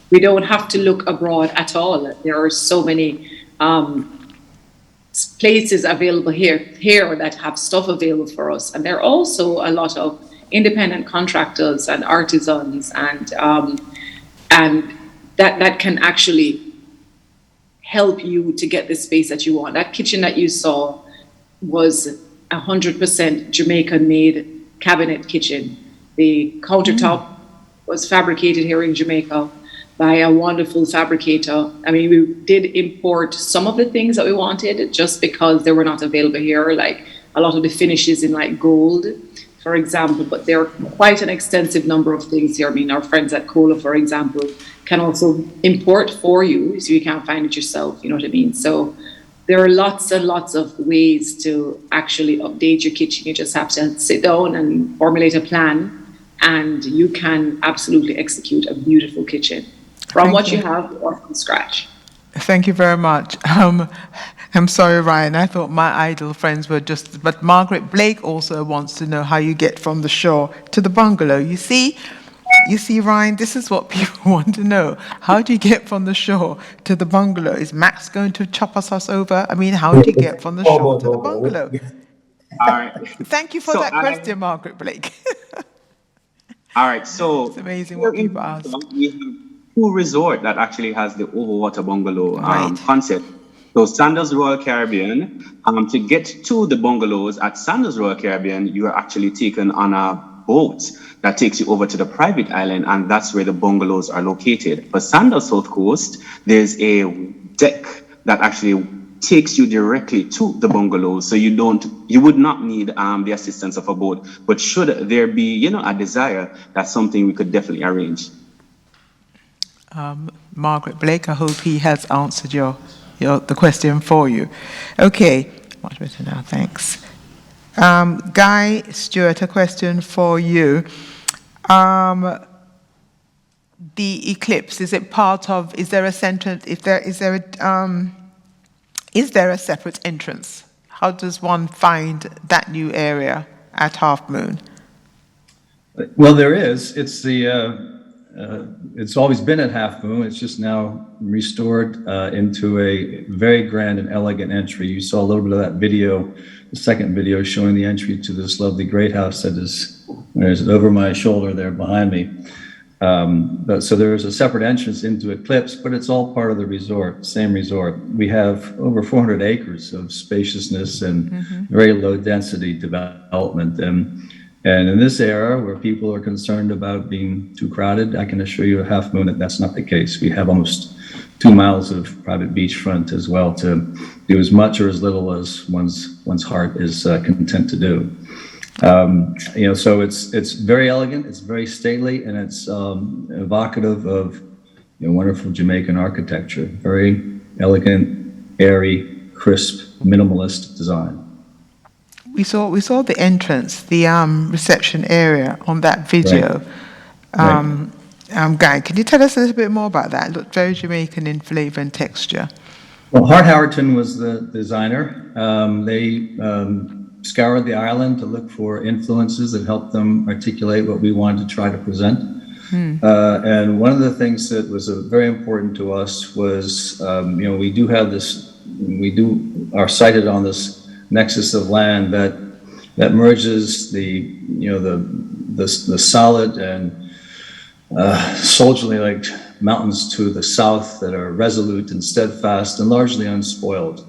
we don't have to look abroad at all. There are so many places available here that have stuff available for us, and there are also a lot of independent contractors and artisans, and that can actually help you to get the space that you want. That kitchen that you saw was 100% Jamaican-made cabinet kitchen. The countertop was fabricated here in Jamaica by a wonderful fabricator. I mean, we did import some of the things that we wanted just because they were not available here, like a lot of the finishes in like gold, for example, but there are quite an extensive number of things here. I mean, our friends at Cola, for example, can also import for you, so you can't find it yourself, you know what I mean? So there are lots and lots of ways to actually update your kitchen. You just have to sit down and formulate a plan, and you can absolutely execute a beautiful kitchen from what you have or from scratch. Thank you very much. I'm sorry, Ryan. I thought my idle friends were but Margaret Blake also wants to know how you get from the shore to the bungalow. You see, Ryan, this is what people want to know. How do you get from the shore to the bungalow? Is Max going to chop us over? I mean, how do you get from the shore to the bungalow? All right. Thank you for that question, Margaret Blake. All right. So It's amazing here what in people ask. Jamaica, we have two resort that actually has the overwater bungalow Right. concept. So Sandals Royal Caribbean, to get to the bungalows at Sandals Royal Caribbean, you are actually taken on a boat that takes you over to the private island, and that's where the bungalows are located. For Sandals South Coast, there's a deck that actually takes you directly to the bungalows, so you would not need the assistance of a boat. But should there be, a desire, that's something we could definitely arrange. Margaret Blake, I hope he has answered the question for you. Okay, much better now, thanks. Guy Stewart, a question for you. The eclipse, is it part of, is there a separate entrance? How does one find that new area at Half Moon? Well, there is. It's always been at Half Moon. It's just now restored into a very grand and elegant entry. You saw a little bit of that video, the second video showing the entry to this lovely great house that is over my shoulder there behind me. So there's a separate entrance into Eclipse, but it's all part of the resort, same resort. We have over 400 acres of spaciousness and very low density development. And in this era where people are concerned about being too crowded, I can assure you at Half Moon that that's not the case. We have almost 2 miles of private beachfront as well to do as much or as little as one's heart is content to do. So it's very elegant, it's very stately, and it's evocative of wonderful Jamaican architecture. Very elegant, airy, crisp, minimalist design. We saw the entrance, the reception area on that video. Right. Guy, can you tell us a little bit more about that? It looked very Jamaican in flavor and texture. Well, Hart Howerton was the designer. They scoured the island to look for influences that helped them articulate what we wanted to try to present. And one of the things that was very important to us was, we are sited on this nexus of land that merges the solid and soldierly-like mountains to the south that are resolute and steadfast and largely unspoiled.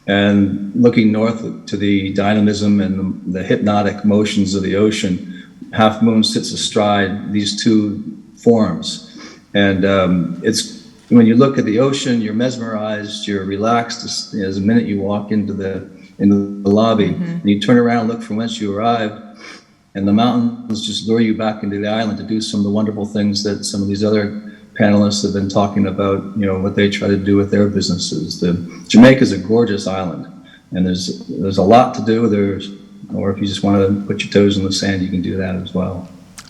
And looking north to the dynamism and the hypnotic motions of the ocean, Half Moon sits astride these two forms. And it's when you look at the ocean, you're mesmerized, you're relaxed as the minute you walk into the lobby, and you turn around and look from whence you arrived, and the mountains just lure you back into the island to do some of the wonderful things that some of these other panelists have been talking about, what they try to do with their businesses. Jamaica is a gorgeous island, and there's a lot to do. Or if you just want to put your toes in the sand, you can do that as well.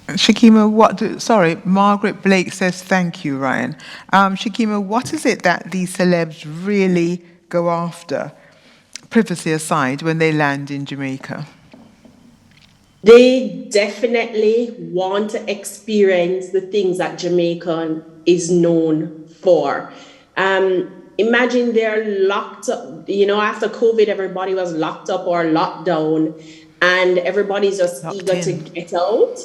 Shakima, Margaret Blake says thank you, Ryan. Shakima, what is it that these celebs really go after, privacy aside, when they land in Jamaica? They definitely want to experience the things that Jamaica is known for. Imagine they're locked up, after COVID, everybody was locked up or locked down, and everybody's just eager to get out.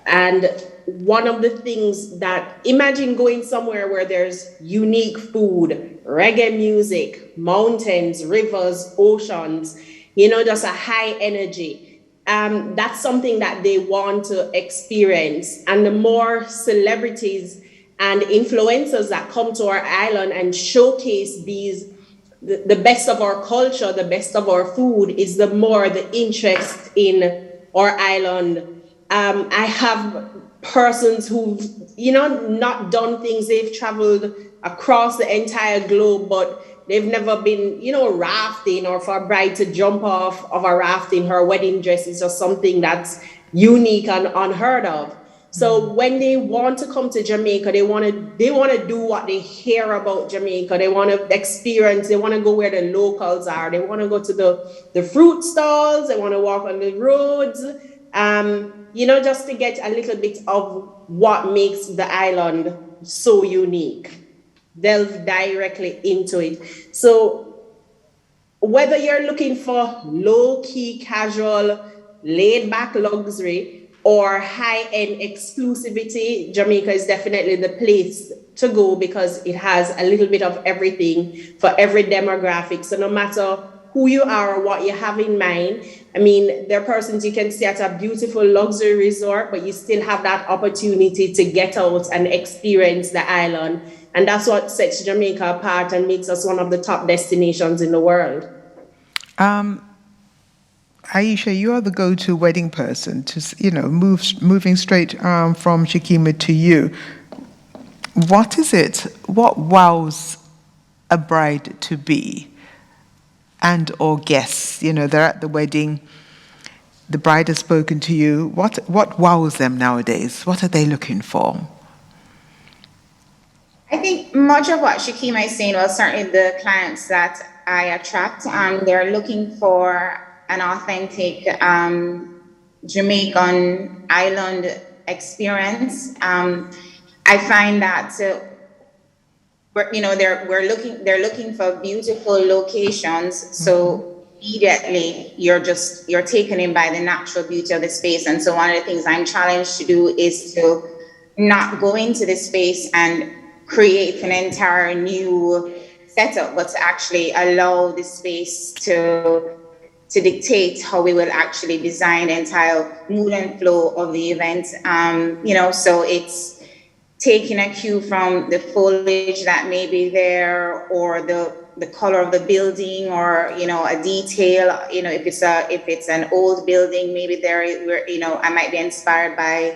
And one of the things that, imagine going somewhere where there's unique food, reggae music, mountains, rivers, oceans, just a high energy. That's something that they want to experience. And the more celebrities and influencers that come to our island and showcase the best of our culture, the best of our food, is the more the interest in our island. I have persons who've, not done things. They've traveled across the entire globe, but they've never been, rafting, or for a bride to jump off of a raft in her wedding dress is just something that's unique and unheard of. So when they want to come to Jamaica, they want to do what they hear about Jamaica. They want to experience. They want to go where the locals are. They want to go to the fruit stalls. They want to walk on the roads. Just to get a little bit of what makes the island so unique. Delve directly into it. So whether you're looking for low-key, casual, laid-back luxury or high-end exclusivity, Jamaica is definitely the place to go because it has a little bit of everything for every demographic. So no matter who you are or what you have in mind, I mean, there are persons you can stay at a beautiful luxury resort, but you still have that opportunity to get out and experience the island. And that's what sets Jamaica apart and makes us one of the top destinations in the world. Aisha, you are the go-to wedding person to, moving straight from Shakima to you. What is it? What wows a bride-to-be and or guests? They're at the wedding. The bride has spoken to you. What wows them nowadays? What are they looking for? I think much of what Shakima is saying was certainly the clients that I attract. They're looking for an authentic Jamaican island experience. I find that they're looking for beautiful locations. So immediately you're taken in by the natural beauty of the space. And so one of the things I'm challenged to do is to not go into the space and create an entire new setup, but to actually allow the space to dictate how we will actually design the entire mood and flow of the event. So it's taking a cue from the foliage that may be there, or the color of the building, or a detail. If it's an old building, maybe I might be inspired by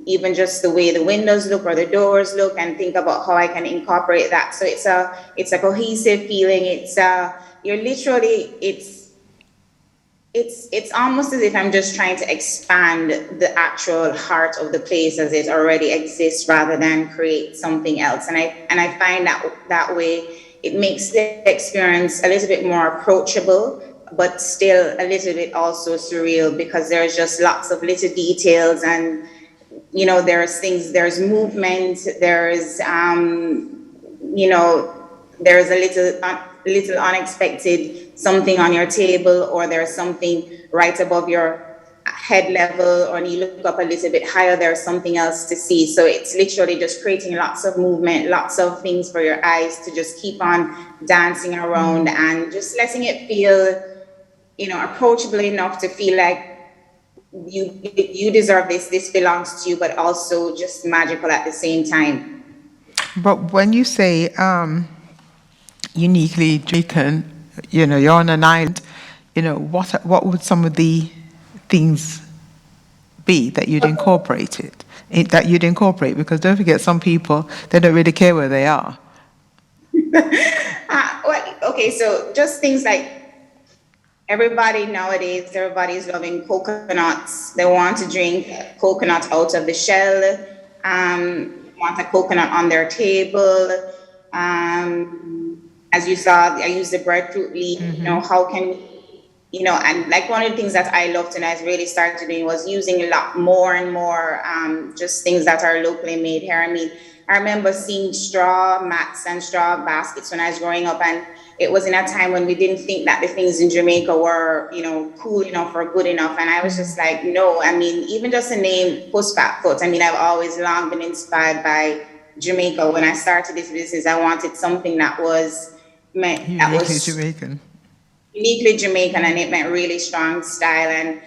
even just the way the windows look or the doors look, and think about how I can incorporate that. So it's a cohesive feeling. It's almost as if I'm just trying to expand the actual heart of the place as it already exists, rather than create something else. And I find that way it makes the experience a little bit more approachable, but still a little bit also surreal, because there's just lots of little details, and there's movement, there's there's a little unexpected something on your table, or there's something right above your head level, or you look up a little bit higher, there's something else to see. So it's literally just creating lots of movement, lots of things for your eyes to just keep on dancing around, and just letting it feel, approachable enough to feel like you deserve this belongs to you, but also just magical at the same time. But when you say uniquely Jamaican, you're on an island, what would some of the things be that you'd incorporate because don't forget, some people, they don't really care where they are. So just things like, everybody's loving coconuts. They want to drink coconut out of the shell, want a coconut on their table. As you saw, I used the breadfruit leaf. How can we, and like one of the things that I loved and I really started doing was using a lot more and more just things that are locally made here. I remember seeing straw mats and straw baskets when I was growing up, and it was in a time when we didn't think that the things in Jamaica were, cool enough or good enough. And I was just like, no, even just the name Puss Fat Foot, I've always long been inspired by Jamaica. When I started this business, I wanted something that was Jamaican. Uniquely Jamaican, and it meant really strong style. And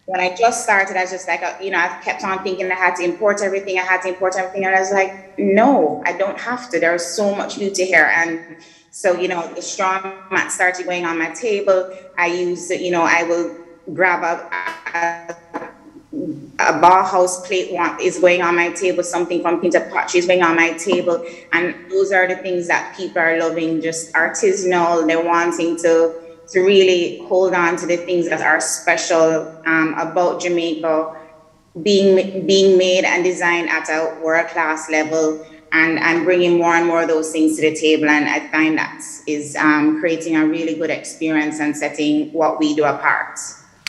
when I just started, I was just like, I kept on thinking I had to import everything. And I was like, no, I don't have to. There's so much beauty here. And so, the straw mat started going on my table. I use, I will grab a Bauhaus plate is going on my table, something from Pinta Pottery is going on my table. And those are the things that people are loving, just artisanal. They're wanting to really hold on to the things that are special about Jamaica, being made and designed at a world-class level. And I'm bringing more and more of those things to the table. And I find that is creating a really good experience and setting what we do apart.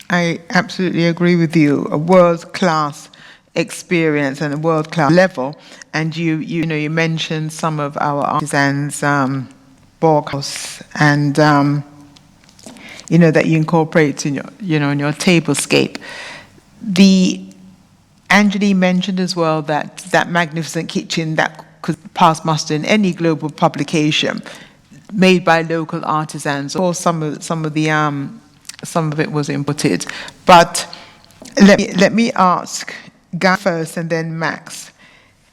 I absolutely agree with you. A world-class experience and a world-class level. And you mentioned some of our artisans, Borghaus and that you incorporate in in your tablescape. Angeli mentioned as well that magnificent kitchen that could pass muster in any global publication, made by local artisans. Or some of it was imported. But let me ask Guy first, and then Max.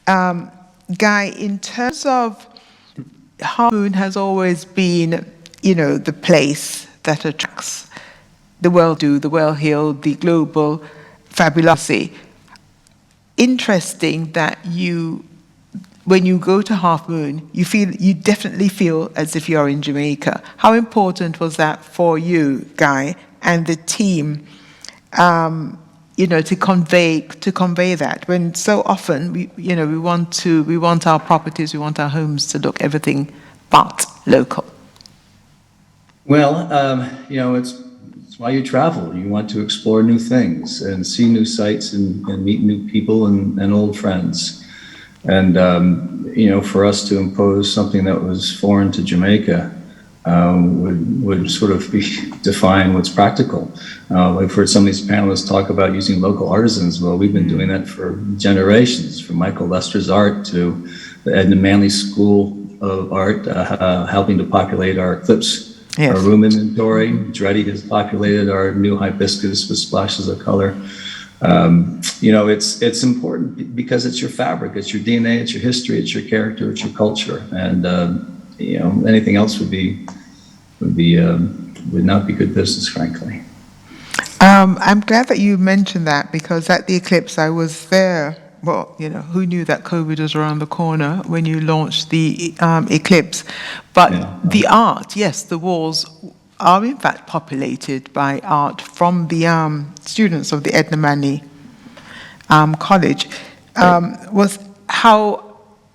Guy, in terms of Half Moon has always been, the place that attracts the well-heeled, the global fabulosity. Interesting that when you go to Half Moon, you definitely feel as if you're in Jamaica. How important was that for you, Guy, and the team, to convey that? When so often we want our properties, we want our homes to look everything but local. Well, it's why you travel. You want to explore new things and see new sights and meet new people and old friends. And, for us to impose something that was foreign to Jamaica would sort of define what's practical. I've heard some of these panelists talk about using local artisans. Well, we've been doing that for generations, from Michael Lester's art to the Edna Manley School of Art, helping to populate our Eclipse. Yes. Our room inventory. Dreddy has populated our new hibiscus with splashes of color. It's important because it's your fabric, it's your DNA, it's your history, it's your character, it's your culture, and anything else would not be good business, frankly. I'm glad that you mentioned that, because at the Eclipse I was there. Well, who knew that COVID was around the corner when you launched the Eclipse? But the art, yes, the walls are in fact populated by art from the students of the Edna Manley College.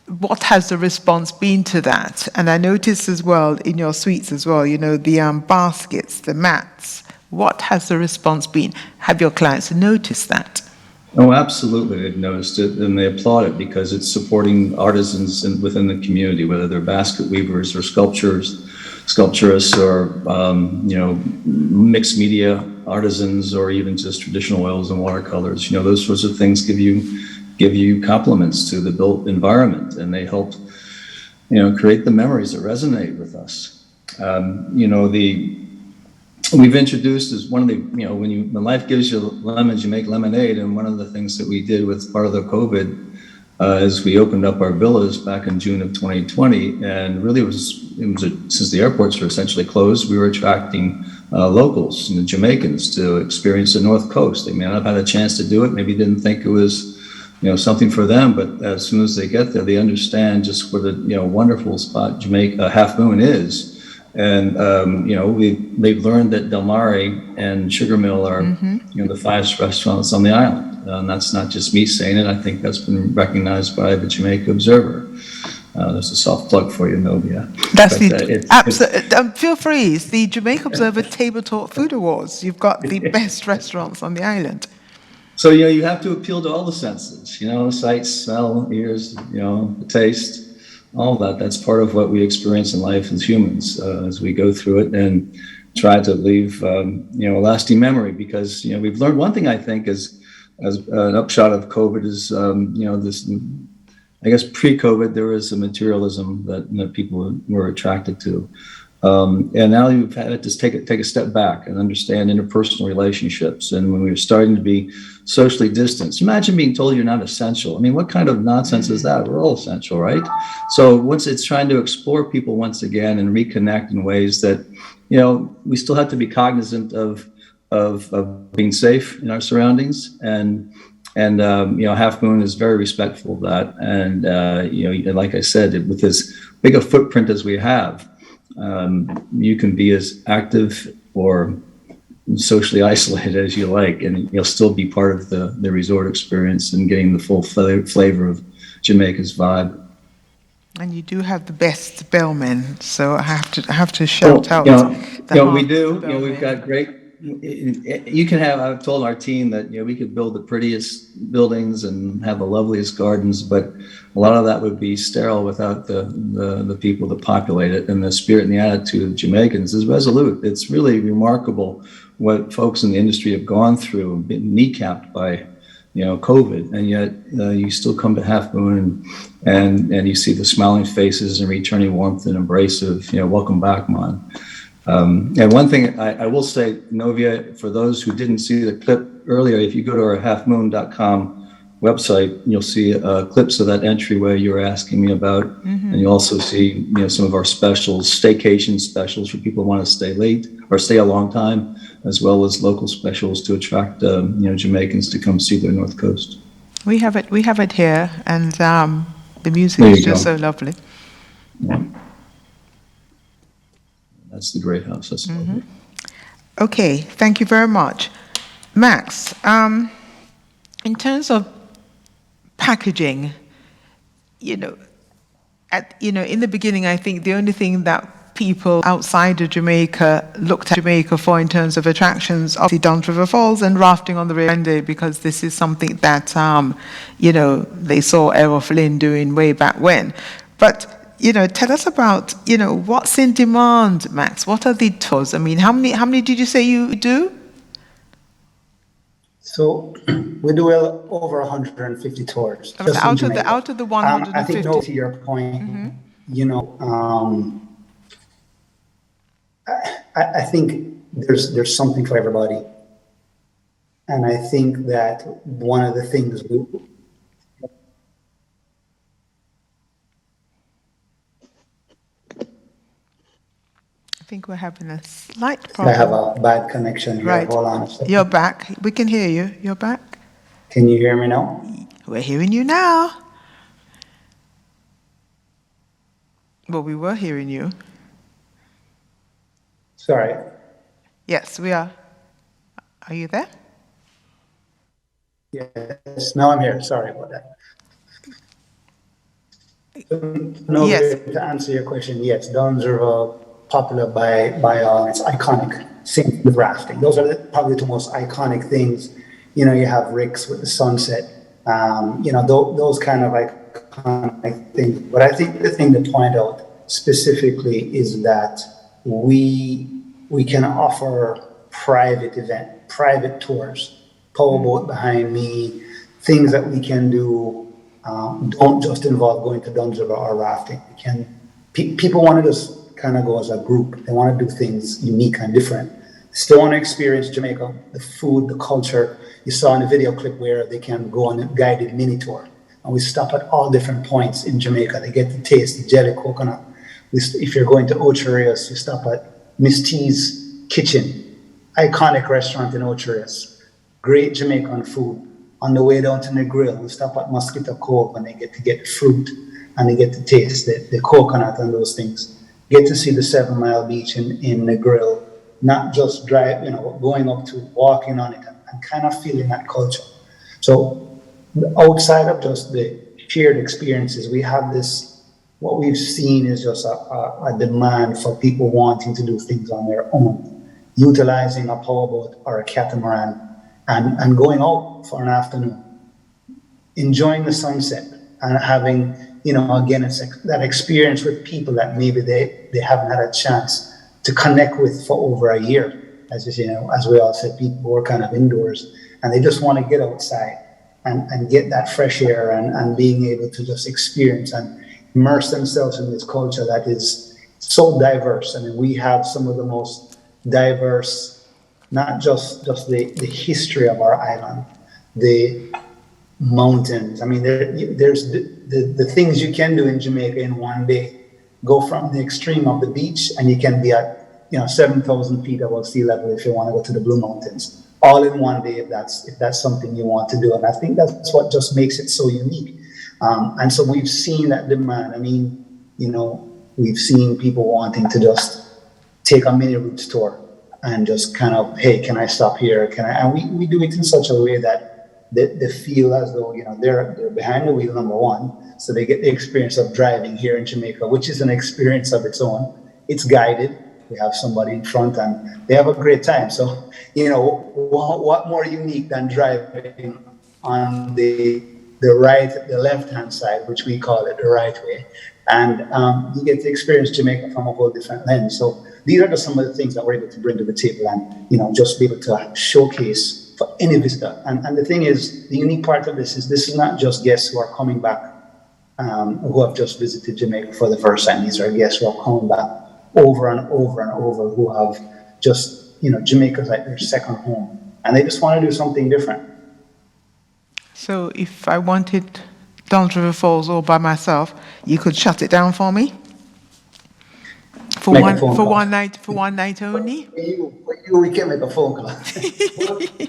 What has the response been to that? And I noticed as well in your suites as well, the baskets, the mats. What has the response been? Have your clients noticed that? Oh, absolutely. They've noticed it and they applaud it because it's supporting artisans within the community, whether they're basket weavers or sculpturists or, mixed media artisans or even just traditional oils and watercolors. Those sorts of things give you compliments to the built environment, and they help, create the memories that resonate with us. We've introduced as one of the, when life gives you lemons, you make lemonade. And one of the things that we did with part of the COVID is we opened up our villas back in June of 2020. And really since the airports were essentially closed, we were attracting locals, Jamaicans, to experience the North Coast. They may not have had a chance to do it, maybe didn't think it was, something for them. But as soon as they get there, they understand just what a wonderful spot Jamaica Half Moon is. And, they've learned that Del Mar and Sugar Mill are, the finest restaurants on the island. And that's not just me saying it. I think that's been recognized by the Jamaica Observer. There's a soft plug for you, Novia. That's feel free. It's the Jamaica Observer Table Talk Food Awards. You've got the best restaurants on the island. So, you have to appeal to all the senses, sight, smell, ears, the taste. All that, that's part of what we experience in life as humans as we go through it and try to leave, a lasting memory, because, we've learned one thing, I think, as an upshot of COVID is, this, I guess pre-COVID, there was a materialism that people were attracted to. And now you've had to take a step back and understand interpersonal relationships. And when we're starting to be socially distanced, imagine being told you're not essential. I mean, what kind of nonsense is that? We're all essential, right? So once it's trying to explore people once again and reconnect in ways that, we still have to be cognizant of being safe in our surroundings. And Half Moon is very respectful of that. And, like I said, with as big a footprint as we have, you can be as active or socially isolated as you like, and you'll still be part of the resort experience and getting the full flavor of Jamaica's vibe. And you do have the best bellmen, so I have to shout out. We do. We've got great you can have, I've told our team that, we could build the prettiest buildings and have the loveliest gardens, but a lot of that would be sterile without the people that populate it. And the spirit and the attitude of Jamaicans is resolute. It's really remarkable what folks in the industry have gone through, been kneecapped by, COVID, and yet you still come to Half Moon and you see the smiling faces and returning warmth and embrace of, welcome back, man. And one thing I will say, Novia, for those who didn't see the clip earlier, if you go to our halfmoon.com website, you'll see clips of that entryway you were asking me about. And you'll also see, some of our specials, staycation specials for people who want to stay late or stay a long time, as well as local specials to attract, Jamaicans to come see their North Coast. We have it here, and the music is just so lovely. Yeah. That's the Great House. That's lovely. Okay, thank you very much. Max, in terms of packaging, in the beginning, I think the only thing that people outside of Jamaica looked at Jamaica for in terms of attractions, obviously Duns River Falls and rafting on the River, because this is something that, they saw Errol Flynn doing way back when. But tell us about, what's in demand, Max? What are the tours? I mean, how many did you say you do? So we do over 150 tours. Out of the 150. I think, to your point, I think there's something for everybody. And I think that one of the things I think we're having a slight problem. I have a bad connection here. Right. Hold on a second. You're back. We can hear you. You're back. Can you hear me now? We're hearing you now. Well, we were hearing you. Sorry. Yes, we are. Are you there? Yes. Now I'm here. Sorry about that. No, yes. To answer your question, yes, Duns River, popular by all. It's iconic. Same with rafting. Those are probably the most iconic things. You have Rick's with the sunset. Those kind of iconic things. But I think the thing to point out specifically is that we can offer private tours, powerboat behind me, things that we can do. Don't just involve going to Duns River or rafting. People want to just kind of go as a group. They want to do things unique and different. Still want to experience Jamaica, the food, the culture. You saw in the video clip where they can go on a guided mini tour. And we stop at all different points in Jamaica. They get to taste the jelly coconut. If you're going to Ocho Rios, you stop at Miss T's Kitchen, iconic restaurant in Ocho Rios. Great Jamaican food. On the way down to the grill, we stop at Mosquito Cove and they get to get fruit and they get to taste the coconut and those things. Get to see the 7 Mile Beach in the grill. Not just drive, going up to walking on it and kind of feeling that culture. So outside of just the shared experiences, we have this, what we've seen is just a demand for people wanting to do things on their own, utilizing a powerboat or a catamaran and going out for an afternoon, enjoying the sunset and having, again, it's that experience with people that maybe they haven't had a chance to connect with for over a year. As we all said, people were kind of indoors and they just want to get outside and get that fresh air and being able to just experience and immerse themselves in this culture that is so diverse. I mean, we have some of the most diverse, not just the history of our island, the mountains. I mean, there's the things you can do in Jamaica in one day. Go from the extreme of the beach and you can be at 7,000 feet above sea level if you want to go to the Blue Mountains, all in one day if that's something you want to do. And I think that's what just makes it so unique. And so we've seen that demand. I mean, we've seen people wanting to just take a mini routes tour and just kind of, hey, can I stop here? And we do it in such a way that they feel as though, they're behind the wheel, number one. So they get the experience of driving here in Jamaica, which is an experience of its own. It's guided. We have somebody in front, and they have a great time. So, you know, what more unique than driving on the left-hand side, which we call it the right way, and you get to experience Jamaica from a whole different lens. So these are just some of the things that we're able to bring to the table, and just be able to showcase for any visitor. And the thing is, the unique part of this is not just guests who are coming back, who have just visited Jamaica for the first time. These are guests who are coming back over and over and over, who have just, Jamaica's like their second home, and they just want to do something different. So if I wanted Duns River Falls all by myself, you could shut it down for me? For one night only? We can make a phone call.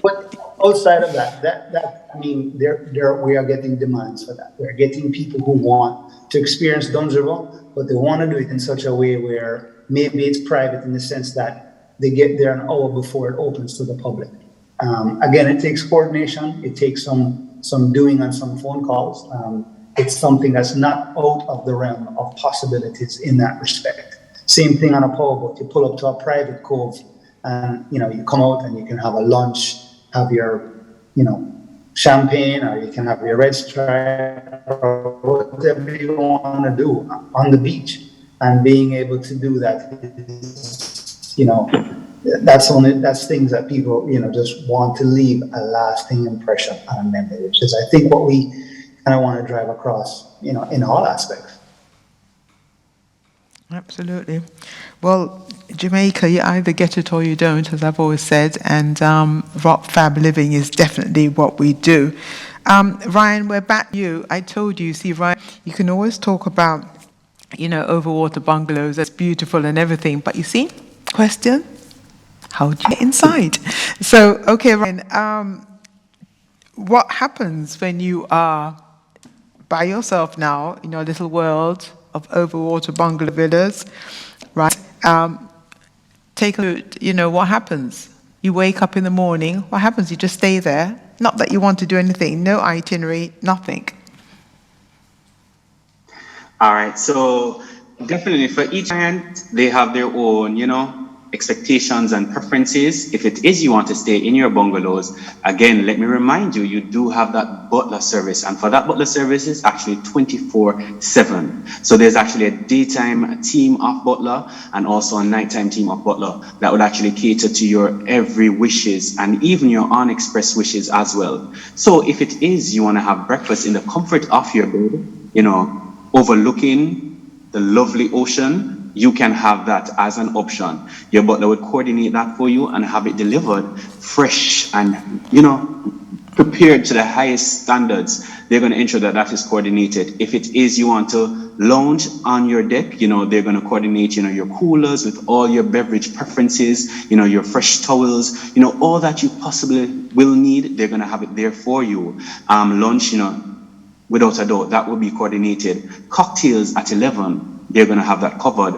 But outside of that I mean, we are getting demands for that. We're getting people who want to experience Duns River, but they want to do it in such a way where maybe it's private in the sense that they get there an hour before it opens to the public. Again, it takes coordination. It takes some doing and some phone calls. It's something that's not out of the realm of possibilities in that respect. Same thing on a powerboat. You pull up to a private cove, and you come out and you can have a lunch, have your champagne, or you can have your red stripe, or whatever you want to do on the beach. And being able to do that is, that's things that people just want to leave a lasting impression and a memory, which is, I think, what we kind of want to drive across, in all aspects. Absolutely. Well, Jamaica, you either get it or you don't, as I've always said, and rock fab living is definitely what we do. Ryan, we're back to you. I told you, see, Ryan, you can always talk about, overwater bungalows, that's beautiful and everything, but you see, question, how do you get inside? So, okay, Ryan, what happens when you are by yourself now in your little world of overwater bungalow villas, right? Take a look, what happens? You wake up in the morning, what happens? You just stay there. Not that you want to do anything, no itinerary, nothing. All right, so definitely for each client, they have their own, expectations and preferences. If it is you want to stay in your bungalows, again, let me remind you, you do have that butler service. And for that butler service, it's actually 24/7. So there's actually a daytime team of butler and also a nighttime team of butler that would actually cater to your every wishes and even your unexpressed wishes as well. So if it is you want to have breakfast in the comfort of your bed, overlooking the lovely ocean, you can have that as an option. Your butler would coordinate that for you and have it delivered fresh and, prepared to the highest standards. They're going to ensure that that is coordinated. If it is you want to lounge on your deck, they're going to coordinate, your coolers with all your beverage preferences, your fresh towels, all that you possibly will need, they're going to have it there for you. Lunch, without a doubt, that will be coordinated. Cocktails at 11. They're going to have that covered.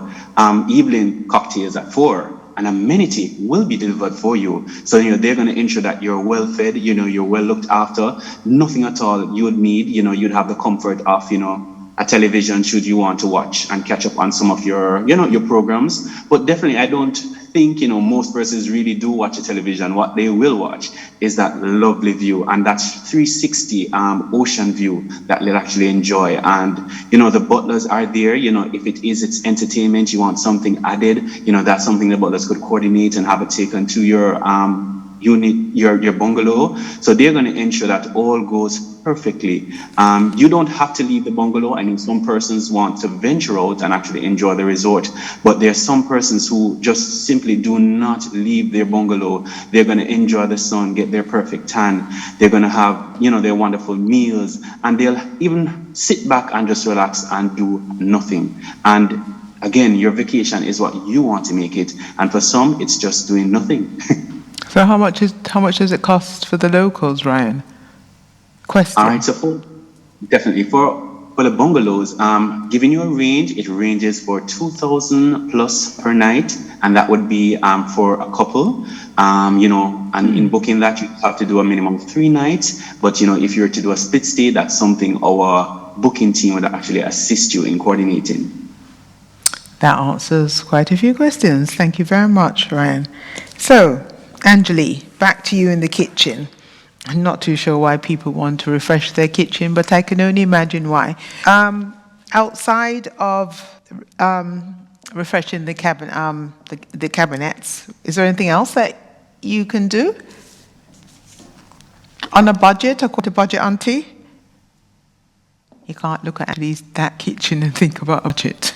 Evening cocktails at 4. An amenity will be delivered for you. So, they're going to ensure that you're well fed, you're well looked after. Nothing at all you would need, you'd have the comfort of, a television should you want to watch and catch up on some of your, your programs. But definitely, I don't think, most persons really do watch a television. What they will watch is that lovely view, and that's 360 ocean view that they'll actually enjoy. And, the butlers are there, if it's entertainment, you want something added, that's something the butlers could coordinate and have it taken to your unit, your bungalow. So they're going to ensure that all goes perfectly. You don't have to leave the bungalow. I mean, some persons want to venture out and actually enjoy the resort, but there are some persons who just simply do not leave their bungalow. They're going to enjoy the sun, get their perfect tan. They're going to have, their wonderful meals, and they'll even sit back and just relax and do nothing. And again, your vacation is what you want to make it. And for some, it's just doing nothing. So how much does it cost for the locals, Ryan? Question. All right, so definitely for the bungalows, giving you a range, it ranges for 2,000 plus per night, and that would be for a couple. And in booking that, you have to do a minimum of 3 nights. But if you were to do a split stay, that's something our booking team would actually assist you in coordinating. That answers quite a few questions. Thank you very much, Ryan. So, Angeli, back to you in the kitchen. I'm not too sure why people want to refresh their kitchen, but I can only imagine why. Outside of refreshing the cabinets, is there anything else that you can do on a budget, according to Budget Auntie? You can't look at that kitchen and think about a budget.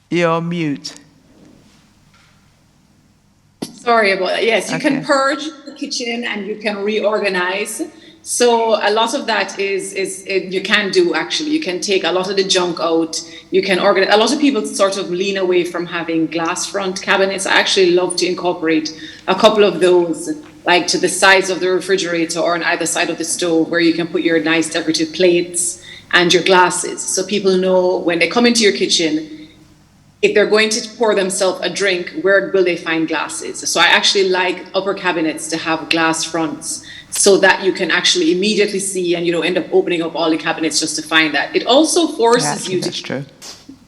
You're mute. Sorry about that. Yes, you Okay. can purge the kitchen and you can reorganize. So a lot of that is you can do actually. You can take a lot of the junk out. You can organize. A lot of people sort of lean away from having glass front cabinets. I actually love to incorporate a couple of those, like to the sides of the refrigerator or on either side of the stove, where you can put your nice decorative plates and your glasses. So people know when they come into your kitchen, if they're going to pour themselves a drink, where will they find glasses? So I actually like upper cabinets to have glass fronts so that you can actually immediately see and you don't end up opening up all the cabinets just to find that. It also forces you to keep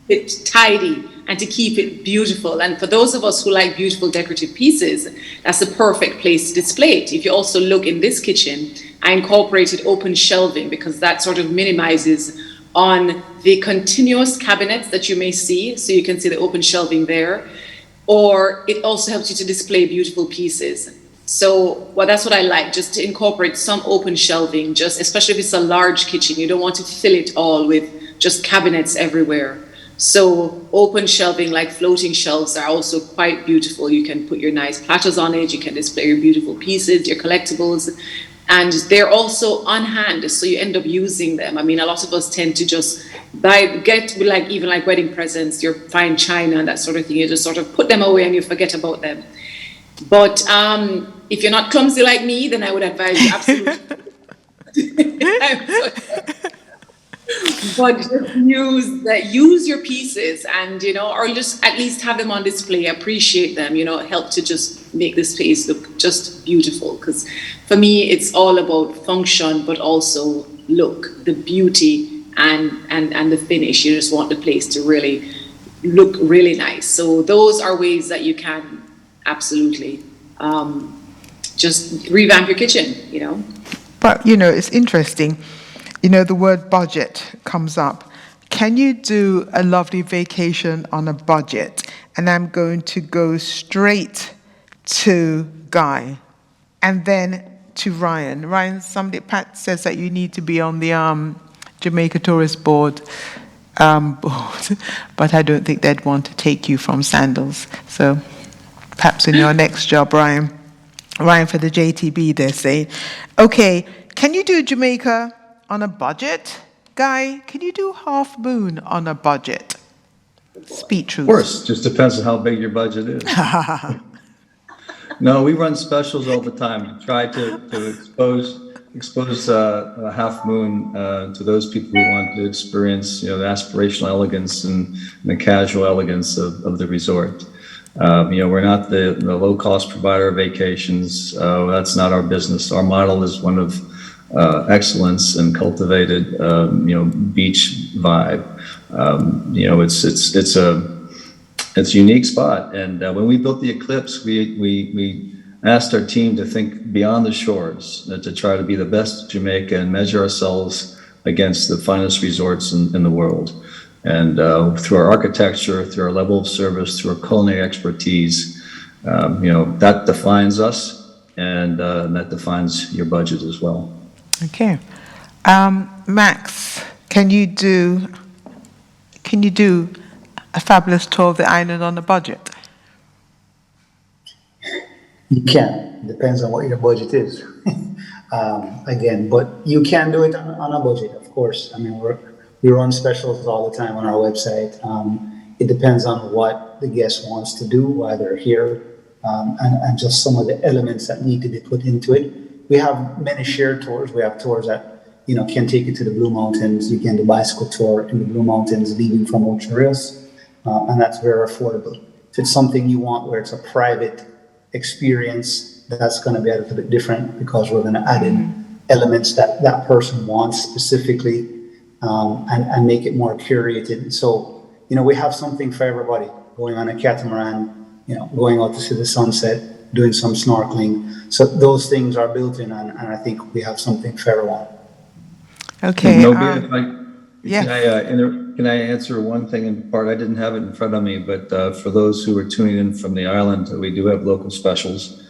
it tidy and to keep it beautiful. And for those of us who like beautiful decorative pieces, that's the perfect place to display it. If you also look in this kitchen, I incorporated open shelving because that sort of minimizes on the continuous cabinets that you may see, so you can see the open shelving there, or it also helps you to display beautiful pieces. So that's what I like, just to incorporate some open shelving, just especially if it's a large kitchen, you don't want to fill it all with just cabinets everywhere. So open shelving, like floating shelves, are also quite beautiful. You can put your nice platters on it, you can display your beautiful pieces, your collectibles. And they're also on hand, so you end up using them. I mean, a lot of us tend to just get even like wedding presents, your fine china and that sort of thing. You just sort of put them away and you forget about them. But if you're not clumsy like me, then I would advise you absolutely. But just use your pieces, and or just at least have them on display. Appreciate them. Help to just make the space look just beautiful. Because for me, it's all about function, but also look, the beauty and the finish. You just want the place to really look really nice. So those are ways that you can absolutely just revamp your kitchen. But it's interesting. The word budget comes up. Can you do a lovely vacation on a budget? And I'm going to go straight to Guy and then to Ryan. Ryan, Pat says that you need to be on the Jamaica Tourist Board, but I don't think they'd want to take you from Sandals. So perhaps in your next job, Ryan for the JTB, they're saying. Okay, can you do Jamaica on a budget? Guy, can you do Half Moon on a budget? Speak truth. Of course, just depends on how big your budget is. No, we run specials all the time. Try to expose Half Moon to those people who want to experience, the aspirational elegance and the casual elegance of the resort. We're not the low-cost provider of vacations. That's not our business. Our model is one of excellence and cultivated, beach vibe. It's a unique spot. And when we built the Eclipse, we asked our team to think beyond the shores, to try to be the best Jamaica and measure ourselves against the finest resorts in the world. And through our architecture, through our level of service, through our culinary expertise, that defines us, and that defines your budget as well. Okay. Max, can you do a fabulous tour of the island on a budget? You can. Depends on what your budget is. Again, but you can do it on a budget, of course. I mean, we run specials all the time on our website. It depends on what the guest wants to do while they're here, and just some of the elements that need to be put into it. We have many shared tours. We have tours that can take you to the Blue Mountains. You can do a bicycle tour in the Blue Mountains leaving from Ocho Rios, and that's very affordable. If it's something you want where it's a private experience, that's going to be a little bit different because we're going to add in elements that person wants specifically. and make it more curated. So, we have something for everybody, going on a catamaran, going out to see the sunset, doing some snorkeling. So those things are built in, and I think we have something for everyone. Okay. Nobia, yes. Can I answer one thing in part? I didn't have it in front of me, but for those who are tuning in from the island, we do have local specials.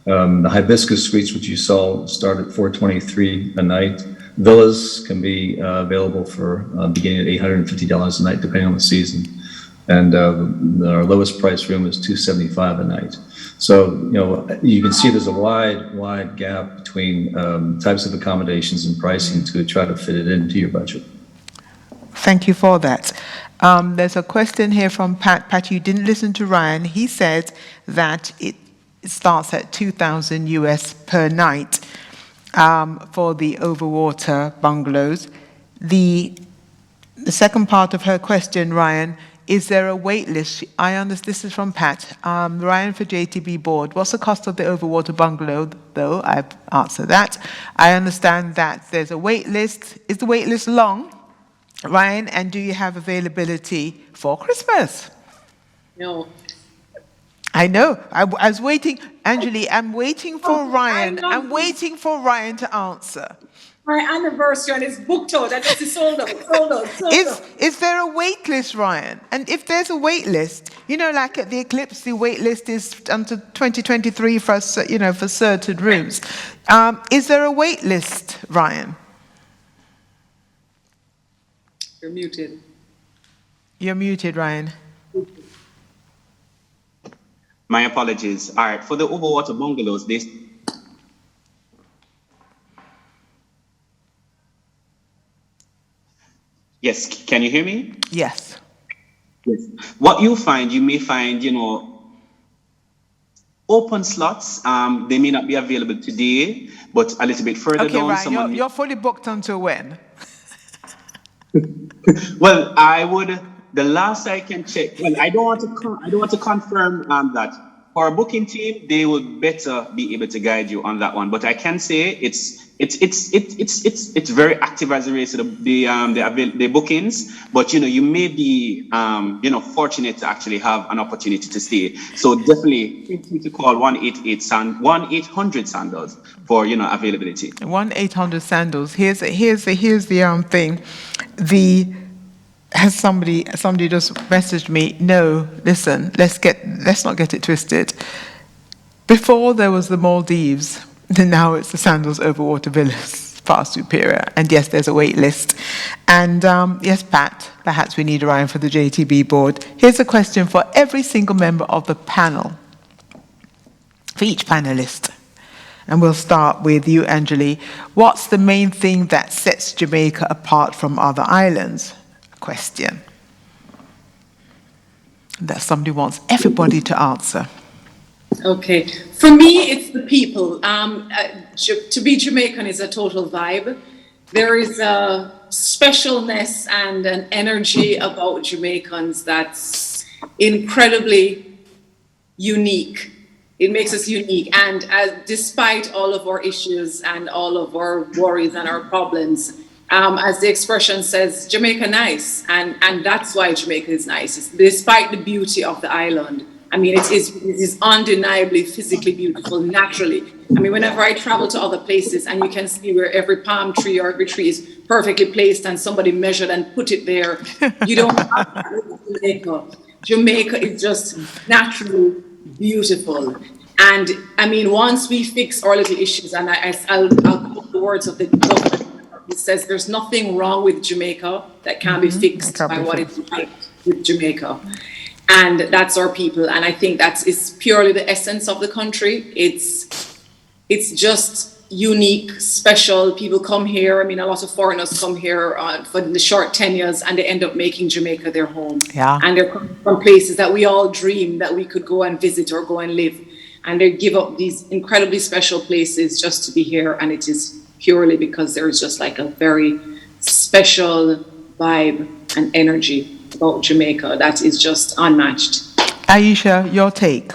The hibiscus suites, which you saw, start at $423 a night. Villas can be available for beginning at $850 a night, depending on the season. And our lowest price room is $275 a night. So, you can see there's a wide gap between types of accommodations and pricing to try to fit it into your budget. Thank you for that. There's a question here from Pat. Pat, you didn't listen to Ryan. He said that it starts at $2,000 US per night for the overwater bungalows. The second part of her question, Ryan, is there a wait list? I understand, this is from Pat. Ryan for JTB board. What's the cost of the overwater bungalow, though? I've answered that. I understand that there's a wait list. Is the wait list long, Ryan? And do you have availability for Christmas? No. I know. I was waiting, Angeli, I'm waiting for Ryan. I'm waiting for Ryan to answer. My anniversary and it's booked out. That is sold out. Is there a wait list, Ryan? And if there's a wait list, like at the Eclipse, the wait list is until 2023 for for certain rooms. Is there a wait list, Ryan? You're muted. You're muted, Ryan. My apologies. All right, for the overwater bungalows, Yes, can you hear me? Yes. Yes. What you may find, open slots. They may not be available today, but a little bit further down. Ryan, you're fully booked until when? Well, the last I can check. Well, I don't want to confirm that. For a booking team, they will better be able to guide you on that one. But I can say it's very active as it relates to the bookings. But you may be fortunate to actually have an opportunity to stay. So definitely feel free to call 1-800 Sandals for availability. 1-800 Sandals. Here's the thing. Has somebody just messaged me? No, listen, let's not get it twisted. Before there was the Maldives, now it's the Sandals Overwater Villas, far superior. And yes, there's a wait list. And yes, Pat, perhaps we need Ryan for the JTB board. Here's a question for every single member of the panel, for each panelist. And we'll start with you, Angeli. What's the main thing that sets Jamaica apart from other islands? Question that somebody wants everybody to answer. Okay, for me, it's the people. To be Jamaican is a total vibe. There is a specialness and an energy about Jamaicans that's incredibly unique. It makes us unique, and despite all of our issues and all of our worries and our problems, as the expression says, Jamaica nice, and that's why Jamaica is nice. It's despite the beauty of the island. I mean, it is undeniably physically beautiful, naturally. I mean, whenever I travel to other places and you can see where every palm tree or every tree is perfectly placed and somebody measured and put it there, you don't have that with Jamaica. Jamaica is just naturally beautiful. And I mean, once we fix our little issues, and I'll quote the words of the government. It says there's nothing wrong with Jamaica that can be fixed by what it's like with Jamaica. And that's our people. And I think that is purely the essence of the country. It's just unique, special. People come here. I mean, a lot of foreigners come here for the short tenures and they end up making Jamaica their home. Yeah. And they're coming from places that we all dream that we could go and visit or go and live. And they give up these incredibly special places just to be here. And it is purely because there is just like a very special vibe and energy about Jamaica that is just unmatched. Aisha, your take.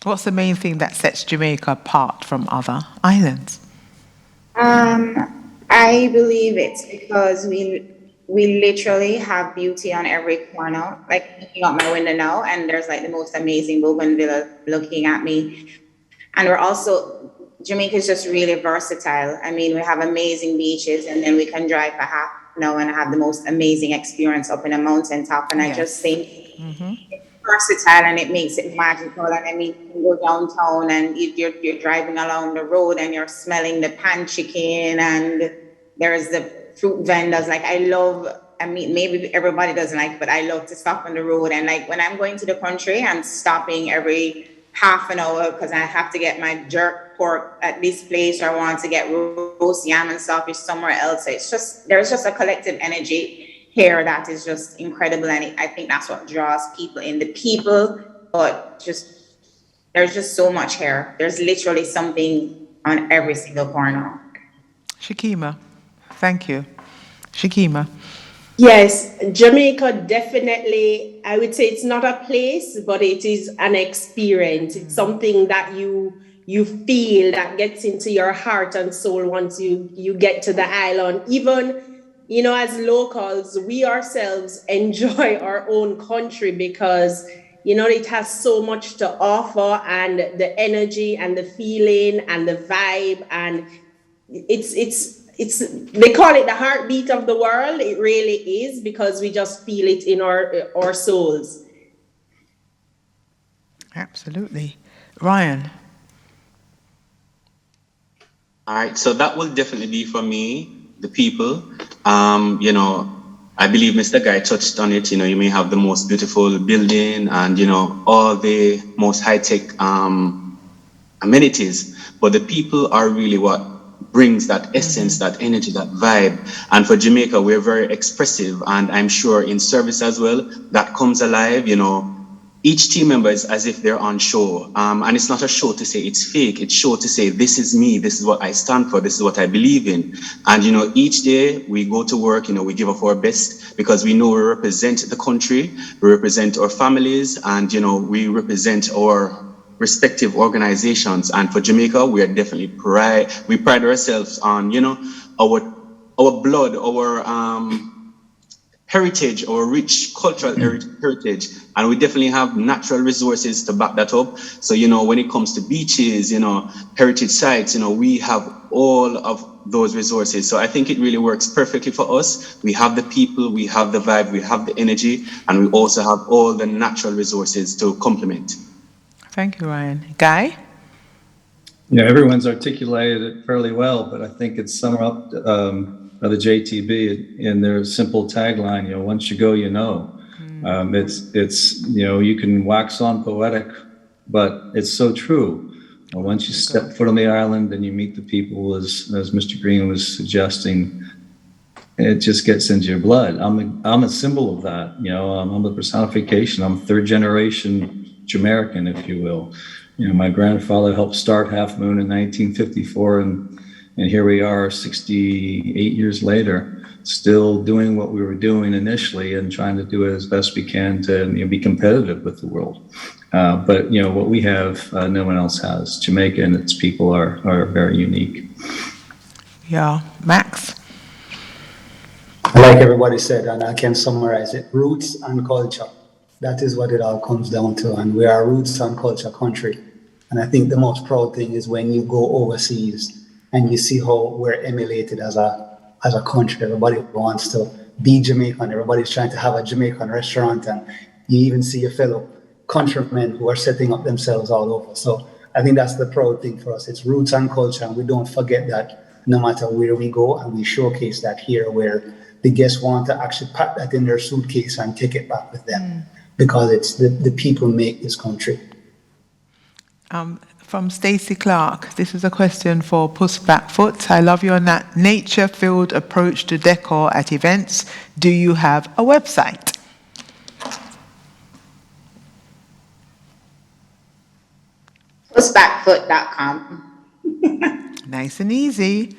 What's the main thing that sets Jamaica apart from other islands? I believe it's because we literally have beauty on every corner. Like looking out my window now, and there's like the most amazing bougainvillea looking at me. And we're also Jamaica is just really versatile. I mean, we have amazing beaches, and then we can drive for half an hour and have the most amazing experience up in a mountaintop. And I just think versatile and it makes it magical. And I mean, you can go downtown and you're driving along the road and you're smelling the pan chicken and there's the fruit vendors. Like I mean, maybe everybody doesn't like, but I love to stop on the road. And like when I'm going to the country, I'm stopping every half an hour because I have to get my jerk pork at this place or I want to get roast yam and sausage somewhere else. So it's just, there's just a collective energy here that is just incredible, and I think that's what draws people in. The people, but just there's just so much here. There's literally something on every single corner. Shakima, thank you. Shakima. Yes, Jamaica definitely, I would say it's not a place, but it is an experience. It's something that you feel that gets into your heart and soul once you get to the island. Even, you know, as locals, we ourselves enjoy our own country because, you know, it has so much to offer, and the energy and the feeling and the vibe, and it's they call it the heartbeat of the world. It really is, because we just feel it in our souls. Absolutely. Ryan. All right, so that will definitely be for me, the people. You know, I believe Mr. Guy touched on it. You know, you may have the most beautiful building and, you know, all the most high-tech amenities, but the people are really what brings that essence, that energy, that vibe. And for Jamaica, we're very expressive, and I'm sure in service as well, that comes alive. You know, each team member is as if they're on show. And it's not a show to say it's fake. It's show to say, this is me. This is what I stand for. This is what I believe in. And, you know, each day we go to work, you know, we give up our best because we know we represent the country, we represent our families, and, you know, we represent our respective organizations. And for Jamaica, we are definitely we pride ourselves on, you know, our blood, our heritage, our rich cultural heritage, and we definitely have natural resources to back that up. So, you know, when it comes to beaches, you know, heritage sites, you know, we have all of those resources. So I think it really works perfectly for us. We have the people, we have the vibe, we have the energy, and we also have all the natural resources to complement. Thank you, Ryan. Guy? Yeah, everyone's articulated it fairly well, but I think it's summed up by the JTB in their simple tagline, you know, once you go, you know. It's you know, you can wax on poetic, but it's so true. Once you step foot on the island and you meet the people, as Mr. Green was suggesting, it just gets into your blood. I'm a symbol of that, you know. I'm the personification. I'm third generation Jamaican, if you will. You know, my grandfather helped start Half Moon in 1954, and here we are 68 years later, still doing what we were doing initially and trying to do it as best we can to, you know, be competitive with the world. But, you know, what we have, no one else has. Jamaica and its people are very unique. Yeah. Max? Like everybody said, and I can summarize it, roots and culture. That is what it all comes down to. And we are a roots and culture country. And I think the most proud thing is when you go overseas and you see how we're emulated as a country. Everybody wants to be Jamaican. Everybody's trying to have a Jamaican restaurant. And you even see your fellow countrymen who are setting up themselves all over. So I think that's the proud thing for us. It's roots and culture. And we don't forget that no matter where we go, and we showcase that here where the guests want to actually pack that in their suitcase and take it back with them. Because it's the people make this country. From Stacey Clark, this is a question for Puss Backfoot. I love your nature-filled approach to decor at events. Do you have a website? Pussbackfoot.com. Nice and easy.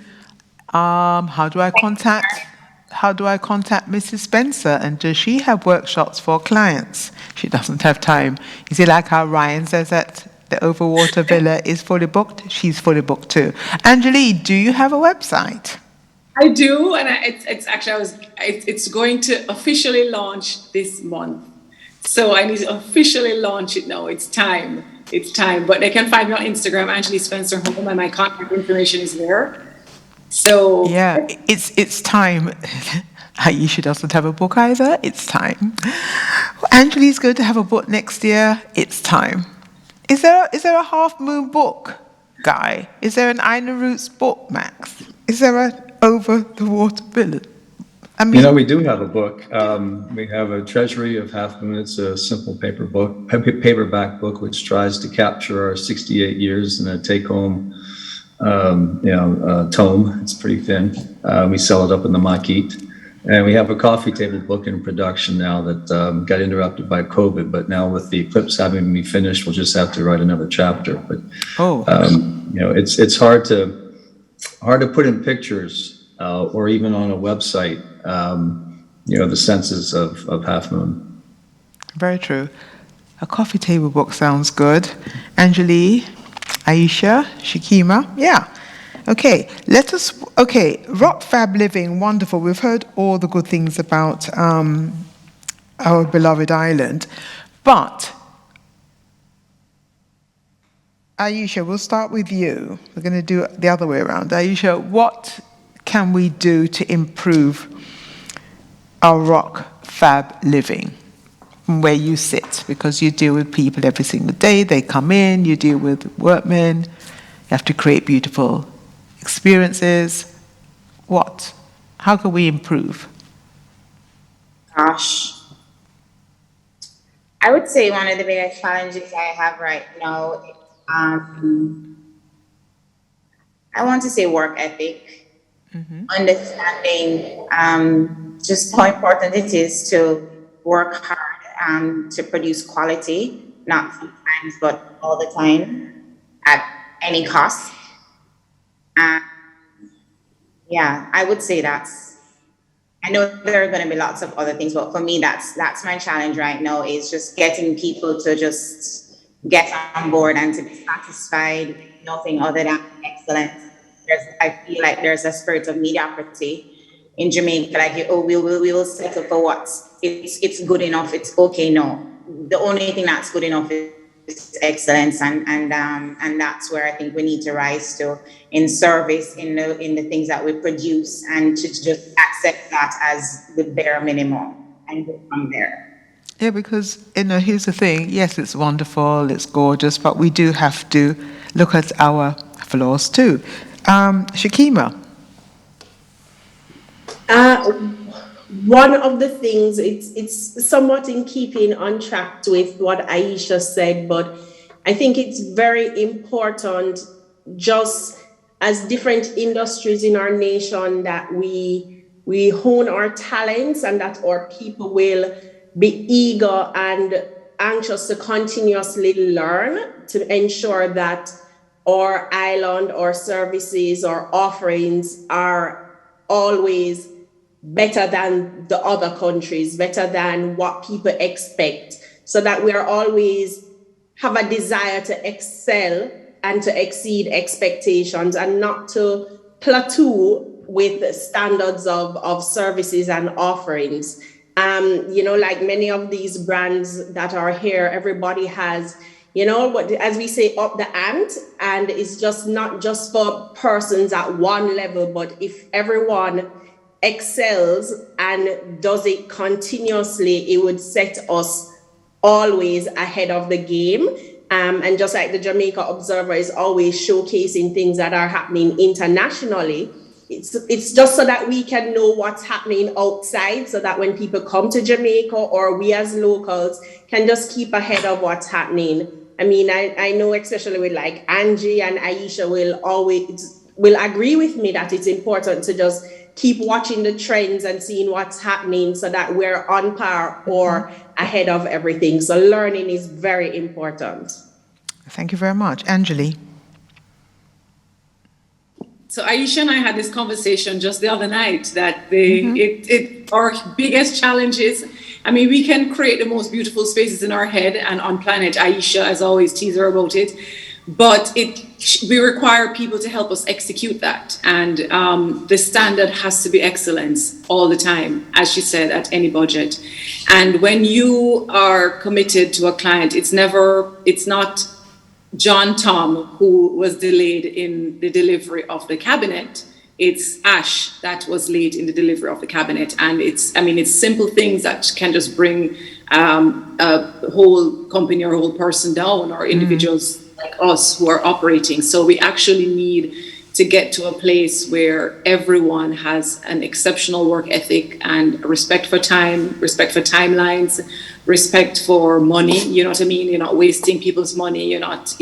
How do I contact Mrs. Spencer, and does she have workshops for clients? She doesn't have time. Is it like how Ryan says that the Overwater Villa is fully booked? She's fully booked too. Angelique, do you have a website? I do, and it's going to officially launch this month. So I need to officially launch it now. It's time. It's time. But they can find me on Instagram, Angeli Spencer Home, and my contact information is there. So yeah, it's time. Aisha doesn't have a book either. It's time. Angeli's going to have a book next year. It's time. Is there a Half Moon book, Guy? Is there an Ina Roots book, Max? Is there an Over the Water Village? I mean, You know, we do have a book. We have a Treasury of Half Moon. It's a simple paperback book, which tries to capture our 68 years in a take-home, tome. It's pretty thin. We sell it up in the Maquette. And we have a coffee table book in production now that got interrupted by COVID. But now with the eclipse having me finished, we'll just have to write another chapter. But it's hard to put in pictures or even on a website. The senses of Half Moon. very true. A coffee table book sounds good. Angeli, Aisha, Shakima, yeah. Okay, Rock Fab Living, wonderful. We've heard all the good things about our beloved island. But, Aisha, we'll start with you. We're going to do it the other way around. Aisha, what can we do to improve our Rock Fab Living from where you sit? Because you deal with people every single day. They come in, you deal with workmen. You have to create beautiful experiences. What? How can we improve? Gosh. I would say one of the biggest challenges I have right now, I want to say work ethic, understanding just how important it is to work hard to produce quality, not sometimes, but all the time, at any cost. I would say I know there are going to be lots of other things, but for me, that's my challenge right now, is just getting people to just get on board and to be satisfied, nothing other than excellence. I feel like there's a spirit of mediocrity in Jamaica, like, we will settle for what it's good enough, it's okay. No, the only thing that's good enough is excellence, and that's where I think we need to rise to in service, in the things that we produce, and to just accept that as the bare minimum and go from there. Yeah, because here's the thing. Yes, it's wonderful, it's gorgeous, but we do have to look at our flaws too. Shakima. One of the things, it's somewhat in keeping on track with what Aisha said, but I think it's very important, just as different industries in our nation, that we hone our talents, and that our people will be eager and anxious to continuously learn, to ensure that our island, our services, our offerings are always better than the other countries, better than what people expect, so that we are always have a desire to excel and to exceed expectations, and not to plateau with the standards of services and offerings. Like many of these brands that are here, everybody has, as we say, up the ante, and it's just not just for persons at one level, but if everyone excels and does it continuously, it would set us always ahead of the game. And just like the Jamaica Observer is always showcasing things that are happening internationally, it's just so that we can know what's happening outside, so that when people come to Jamaica, or we as locals can just keep ahead of what's happening. I mean, I know especially with like Angie and Aisha will agree with me that it's important to just keep watching the trends and seeing what's happening, so that we're on par or ahead of everything. So learning is very important. Thank you very much. Angeli. So Aisha and I had this conversation just the other night, that our biggest challenge is, we can create the most beautiful spaces in our head and on planet. Aisha, as always, tease her about it. but we require people to help us execute that. And the standard has to be excellence all the time, as she said, at any budget. And when you are committed to a client, it's not John Tom who was delayed in the delivery of the cabinet. It's Ash that was late in the delivery of the cabinet. And it's simple things that can just bring a whole company or a whole person down, or individuals like us who are operating. So we actually need to get to a place where everyone has an exceptional work ethic and respect for time, respect for timelines, respect for money. You know what I mean? You're not wasting people's money. You're not,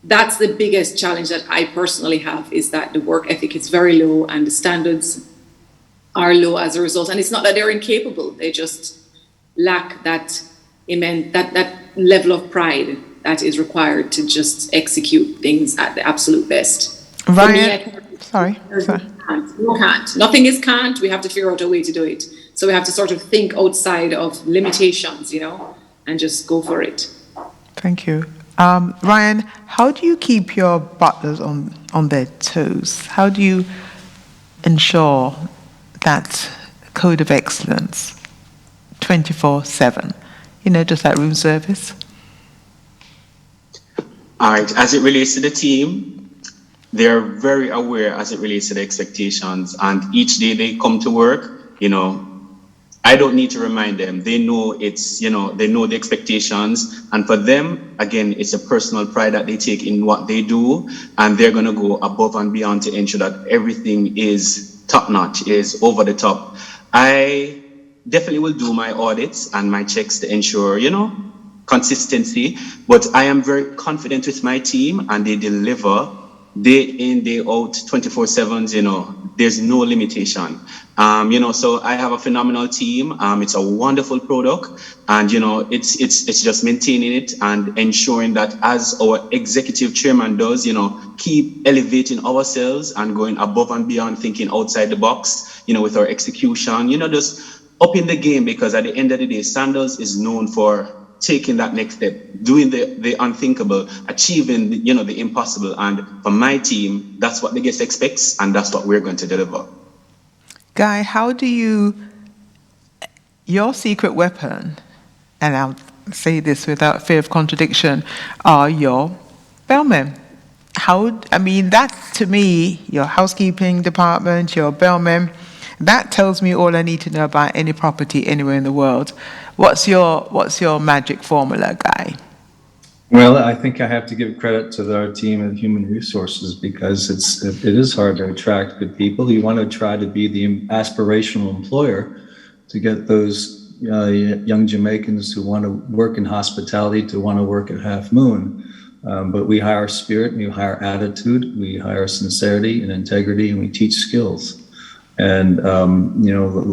that's the biggest challenge that I personally have, is that the work ethic is very low and the standards are low as a result. And it's not that they're incapable, they just lack that level of pride that is required to just execute things at the absolute best. Ryan, sorry. We can't. Nothing is can't. We have to figure out a way to do it. So we have to sort of think outside of limitations, and just go for it. Thank you. Ryan, how do you keep your butlers on their toes? How do you ensure that code of excellence 24/7, just like room service? All right, as it relates to the team, they're very aware as it relates to the expectations, and each day they come to work, I don't need to remind them. They know they know the expectations, and for them, again, it's a personal pride that they take in what they do, and they're gonna go above and beyond to ensure that everything is top notch, is over the top. I definitely will do my audits and my checks to ensure, consistency, but I am very confident with my team, and they deliver day in, day out, 24/7, there's no limitation. So I have a phenomenal team. It's a wonderful product, and it's just maintaining it and ensuring that, as our executive chairman does, keep elevating ourselves and going above and beyond, thinking outside the box, with our execution, just upping the game, because at the end of the day, Sandals is known for taking that next step, doing the unthinkable, achieving the impossible. And for my team, that's what the guest expects, and that's what we're going to deliver. Guy, how do your secret weapon, and I'll say this without fear of contradiction, are your bellmen. That to me, your housekeeping department, your bellmen, that tells me all I need to know about any property anywhere in the world. What's your magic formula, Guy? Well, I think I have to give credit to our team of human resources, because it is hard to attract good people. You want to try to be the aspirational employer to get those young Jamaicans who want to work in hospitality to want to work at Half Moon. But we hire spirit, we hire attitude, we hire sincerity and integrity, and we teach skills. And, a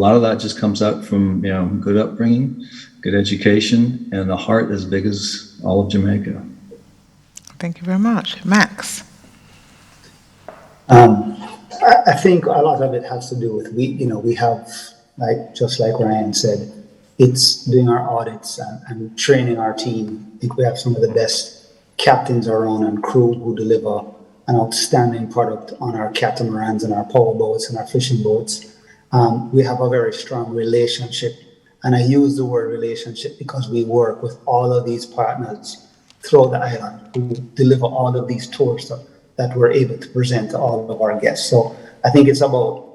lot of that just comes out from, good upbringing, good education, and a heart as big as all of Jamaica. Thank you very much. Max? I think a lot of it has to do with, we have, just like Ryan said, it's doing our audits and training our team. I think we have some of the best captains around and crew who deliver an outstanding product on our catamarans and our power boats and our fishing boats. We have a very strong relationship, and I use the word relationship because we work with all of these partners throughout the island who deliver all of these tours that we're able to present to all of our guests. So I think it's about,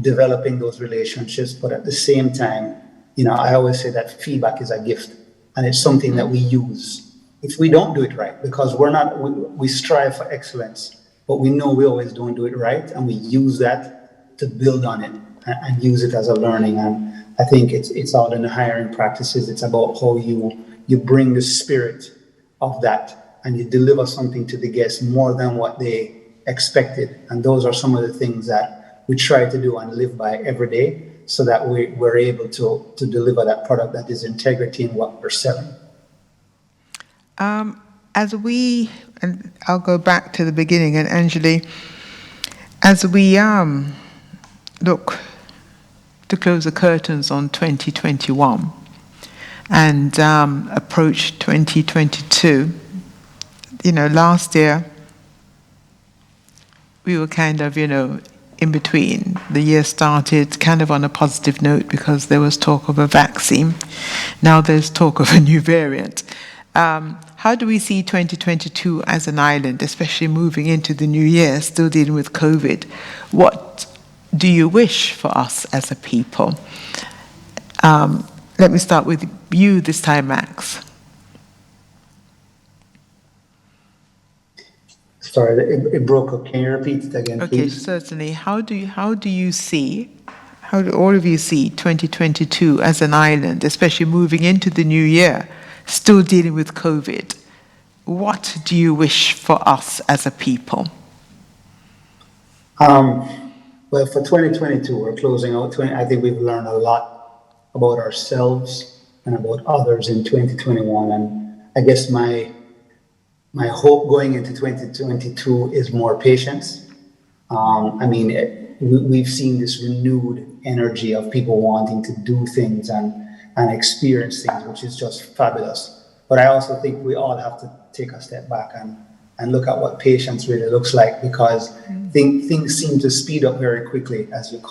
developing those relationships, but at the same time, I always say that feedback is a gift, and it's something that we use if we don't do it right, because we strive for excellence, but we know we always don't do it right, and we use that to build on it and use it as a learning. And I think it's all in the hiring practices. It's about how you bring the spirit of that and you deliver something to the guests more than what they expected. And those are some of the things that we try to do and live by every day, so that we're able to deliver that product that is integrity in what we're selling. And I'll go back to the beginning, and Anjali, as we look to close the curtains on 2021 and approach 2022, last year we were kind of, in between. The year started kind of on a positive note because there was talk of a vaccine. Now there's talk of a new variant. How do we see 2022 as an island, especially moving into the new year, still dealing with COVID? What do you wish for us as a people? Let me start with you this time, Max. Sorry, it broke up. Can you repeat it again, please? Okay, certainly. How do all of you see 2022 as an island, especially moving into the new year, still dealing with COVID? What do you wish for us as a people? Well, for 2022, we're closing out. I think we've learned a lot about ourselves and about others in 2021. And I guess my hope going into 2022 is more patience. We've seen this renewed energy of people wanting to do things and experience things, which is just fabulous. But I also think we all have to take a step back and look at what patience really looks like, because things seem to speed up very quickly as we're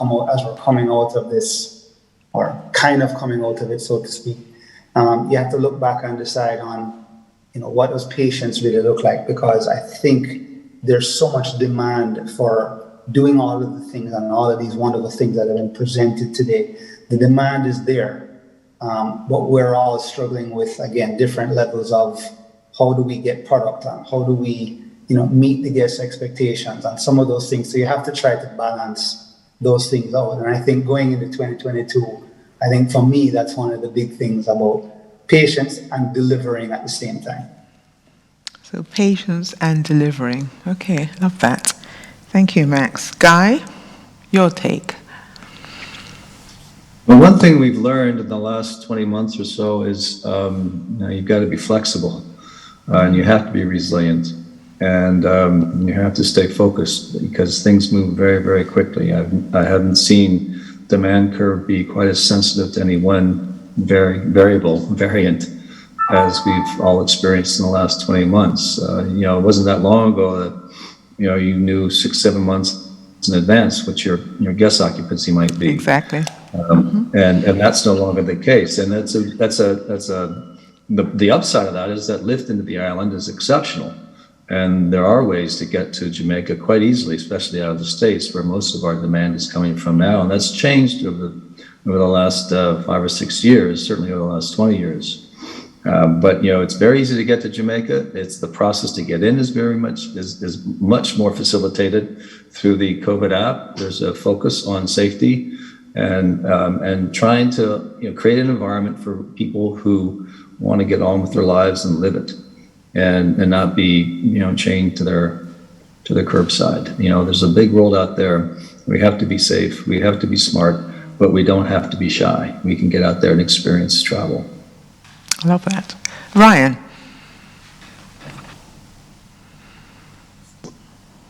coming out of this, or kind of coming out of it, so to speak. You have to look back and decide on, what does patience really look like? Because I think there's so much demand for doing all of the things and all of these wonderful things that have been presented today. The demand is there, but we're all struggling with, again, different levels of how do we get product on? How do we, meet the guest expectations and some of those things? So you have to try to balance those things out. And I think going into 2022, I think for me, that's one of the big things about patience and delivering at the same time. So patience and delivering. Okay, love that. Thank you, Max. Guy, your take. Well, one thing we've learned in the last 20 months or so is you've got to be flexible and you have to be resilient, and you have to stay focused because things move very, very quickly. I haven't seen demand curve be quite as sensitive to any one variant as we've all experienced in the last 20 months. It wasn't that long ago that you knew 6-7 months in advance what your guest occupancy might be. Exactly. And that's no longer the case. And the upside of that is that lift into the island is exceptional. And there are ways to get to Jamaica quite easily, especially out of the States, where most of our demand is coming from now. And that's changed over the last 5 or 6 years, certainly over the last 20 years. But it's very easy to get to Jamaica. It's the process to get in is much more facilitated through the COVID app. There's a focus on safety and trying to create an environment for people who want to get on with their lives and live it, and not be chained to their curbside. There's a big world out there. We have to be safe. We have to be smart, but we don't have to be shy. We can get out there and experience travel. I love that. Ryan.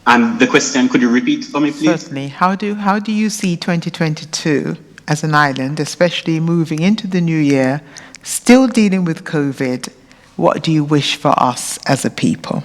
And the question, could you repeat for me, please? Certainly. How do you see 2022 as an island, especially moving into the new year, still dealing with COVID? What do you wish for us as a people?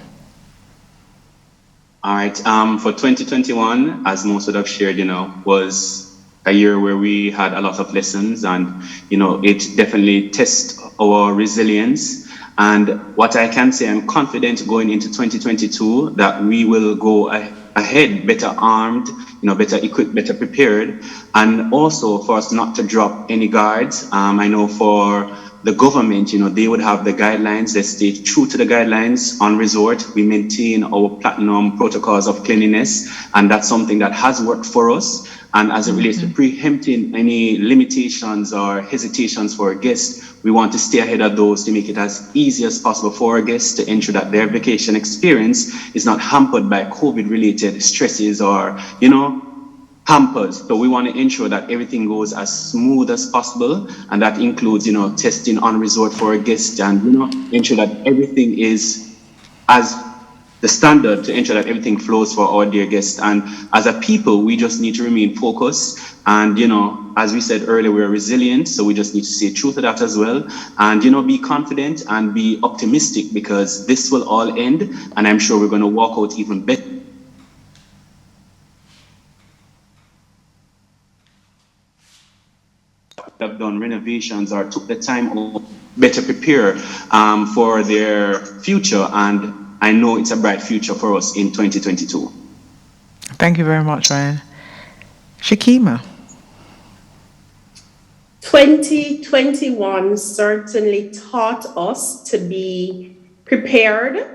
All right. For 2021, as most would have shared, was a year where we had a lot of lessons, and it definitely tests our resilience. And what I can say, I'm confident going into 2022 that we will go ahead better armed, better equipped, better prepared, and also for us not to drop any guards. I know for the government, they would have the guidelines. They stay true to the guidelines on resort. We maintain our platinum protocols of cleanliness, and that's something that has worked for us. And as it relates to preempting any limitations or hesitations for our guests, we want to stay ahead of those to make it as easy as possible for our guests to ensure that their vacation experience is not hampered by COVID-related stresses or, hampers. So we want to ensure that everything goes as smooth as possible, and that includes, testing on resort for our guests, and ensure that everything is as the standard to ensure that everything flows for our dear guests. And as a people, we just need to remain focused. And, you know, as we said earlier, we're resilient, so we just need to stay true to that as well. And, you know, be confident and be optimistic, because this will all end, and I'm sure we're going to walk out even better. Have done renovations or took the time to better prepare for their future, and I know it's a bright future for us in 2022. Thank you very much, Ryan. Shakima. 2021 certainly taught us to be prepared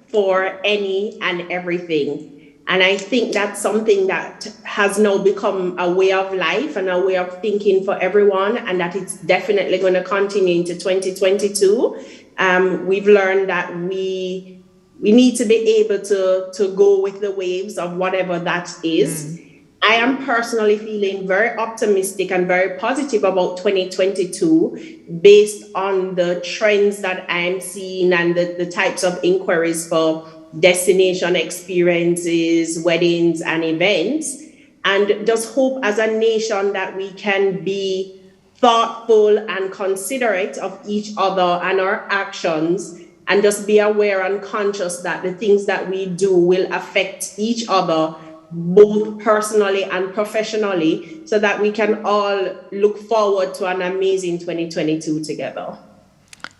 for any and everything. And I think that's something that has now become a way of life and a way of thinking for everyone, and that it's definitely going to continue into 2022. We've learned that we need to be able to go with the waves of whatever that is. I am personally feeling very optimistic and very positive about 2022 based on the trends that I'm seeing and the types of inquiries for destination experiences, weddings, and events. And just hope as a nation that we can be thoughtful and considerate of each other and our actions, and just be aware and conscious that the things that we do will affect each other, both personally and professionally, so that we can all look forward to an amazing 2022 together.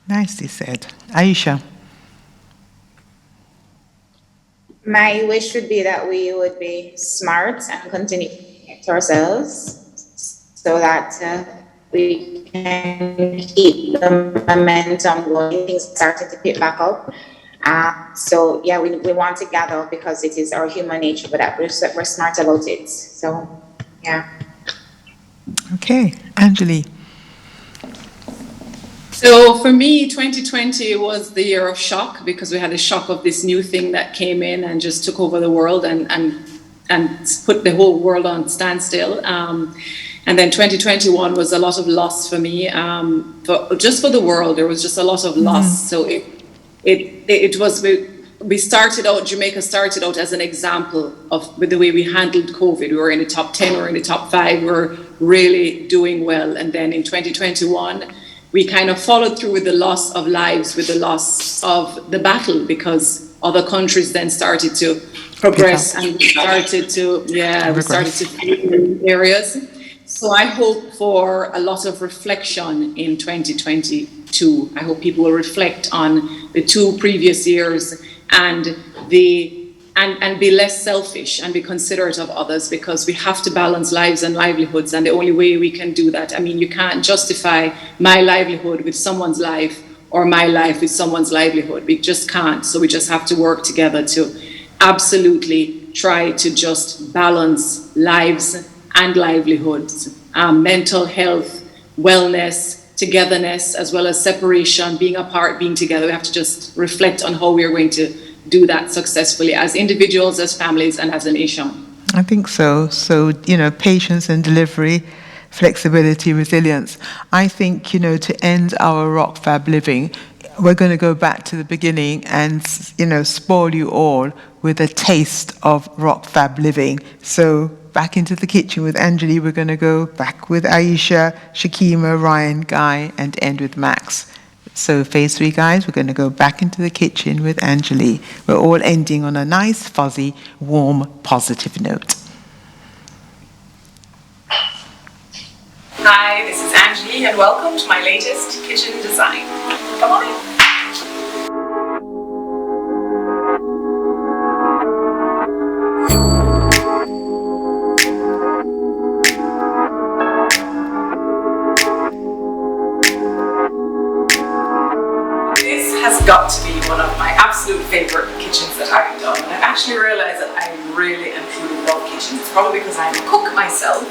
Nicely said. Aisha. My wish would be that we would be smart and continue to ourselves so that we can keep the momentum going. Things started to pick back up. So yeah, we want to gather because it is our human nature, but that we're smart about it. So yeah. Okay, Angeli. So for me, 2020 was the year of shock, because we had a shock of this new thing that came in and just took over the world and put the whole world on standstill. And then 2021 was a lot of loss for me. Just for the world, there was just a lot of loss. So it was, we started out, Jamaica started out as an example of with the way we handled COVID. We were in the top 10, we were in the top 5, we were really doing well. And then in 2021, we kind of followed through with the loss of lives, with the loss of the battle, because other countries then started to progress and we started to feel areas. So I hope for a lot of reflection in 2022. I hope people will reflect on the 2 previous years and be less selfish and be considerate of others, because we have to balance lives and livelihoods, and the only way we can do that, I mean, you can't justify my livelihood with someone's life or my life with someone's livelihood. We just can't. So we just have to work together to absolutely try to just balance lives and livelihoods, mental health, wellness, togetherness, as well as separation, being apart, being together. We have to just reflect on how we are going to do that successfully as individuals, as families, and as a nation. I think so. So, you know, patience and delivery, flexibility, resilience. I think, to end our rock fab living, we're going to go back to the beginning and, spoil you all with a taste of rock fab living. So back into the kitchen with Angeli. We're going to go back with Aisha, Shakima, Ryan, Guy, and end with Max. So phase 3, guys, we're going to go back into the kitchen with Angeli. We're all ending on a nice, fuzzy, warm, positive note. Hi, this is Angeli, and welcome to my latest kitchen design. Come on in. Has got to be one of my absolute favorite kitchens that I've done. And I've actually realized that I really and truly love kitchens. It's probably because I'm a cook myself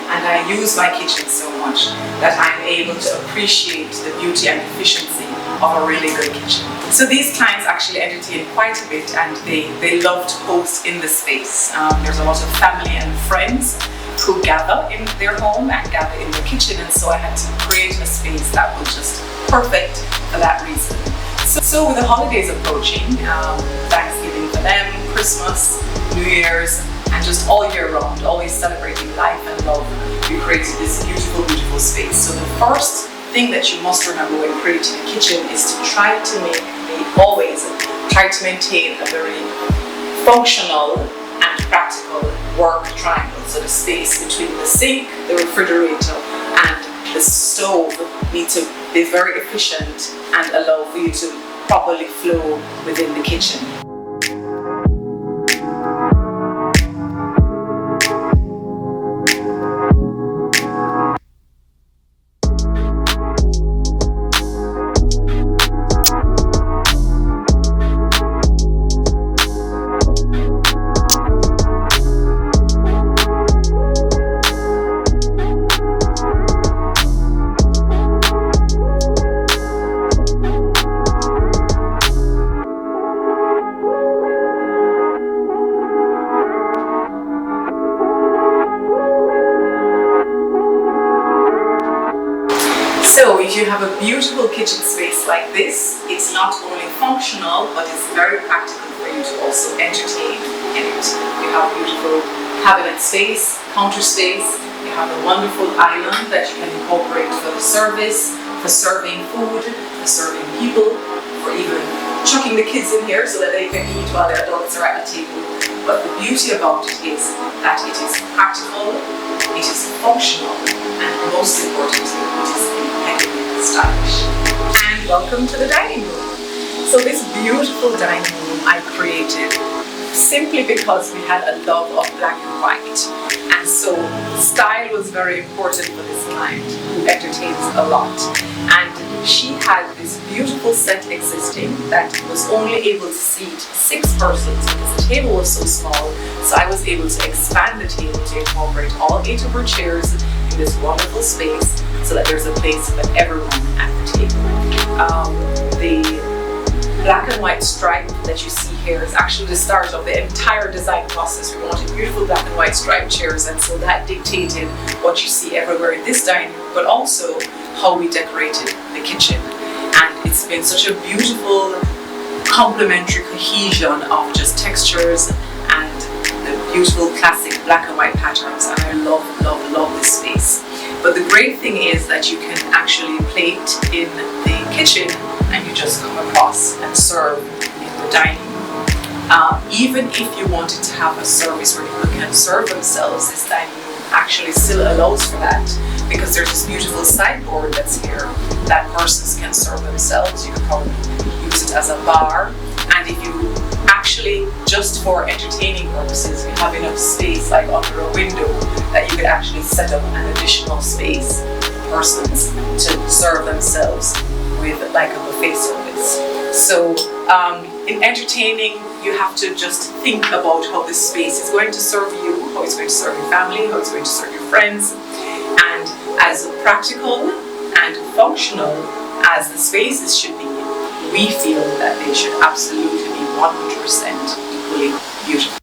and I use my kitchen so much that I'm able to appreciate the beauty and efficiency of a really good kitchen. So these clients actually entertain quite a bit, and they love to host in the space. There's a lot of family and friends who gather in their home and gather in the kitchen, and so I had to create a space that was just perfect for that reason. So with the holidays approaching, Thanksgiving for them, Christmas, New Year's, and just all year round, always celebrating life and love, we created this beautiful, beautiful space. So the first thing that you must remember when creating a kitchen is to try to maintain a very functional and practical work triangle. So the space between the sink, the refrigerator, and the stove need to be very efficient and allow for you to properly flow within the kitchen. So if you have a beautiful kitchen space like this, it's not only functional, but it's very practical for you to also entertain in it. You have beautiful cabinet space, counter space, you have a wonderful island that you can incorporate for the service, for serving food, for serving people, for even chucking the kids in here so that they can eat while the adults are at the table. But the beauty about it is that it is practical, it is functional, and most importantly, it is impeccably stylish. And welcome to the dining room. So this beautiful dining room I created simply because we had a love of black and white. And so style was very important for this client who entertains a lot. And she had this beautiful set existing that was only able to seat 6 persons because the table was so small. So I was able to expand the table to incorporate all 8 of her chairs in this wonderful space so that there's a place for everyone at the table. The black and white stripe that you see here is actually the start of the entire design process. We wanted beautiful black and white striped chairs, and so that dictated what you see everywhere in this dining room, but also how we decorated the kitchen. And it's been such a beautiful complementary cohesion of just textures and the beautiful classic black and white patterns, and I love, love, love this space. But the great thing is that you can actually plate in the kitchen and you just come across and serve in the dining room. Even if you wanted to have a service where people can serve themselves, this dining room actually still allows for that, because there's this beautiful sideboard that's here that persons can serve themselves. You could probably use it as a bar, and if you actually, just for entertaining purposes, you have enough space like under a window that you could actually set up an additional space for persons to serve themselves with like a buffet service. So in entertaining, you have to just think about how this space is going to serve you, how it's going to serve your family, how it's going to serve your friends. And as practical and functional as the spaces should be, we feel that they should absolutely be 100% equally beautiful.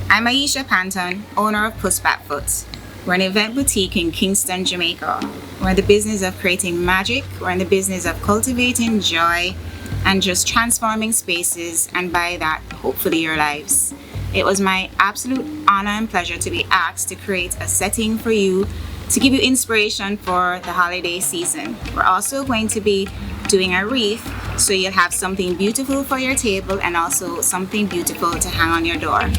I'm Aisha Panton, owner of Puss Back Foot. We're an event boutique in Kingston, Jamaica. We're in the business of creating magic. We're in the business of cultivating joy and just transforming spaces, and by that, hopefully your lives. It was my absolute honor and pleasure to be asked to create a setting for you to give you inspiration for the holiday season. We're also going to be doing a wreath, so you'll have something beautiful for your table and also something beautiful to hang on your door.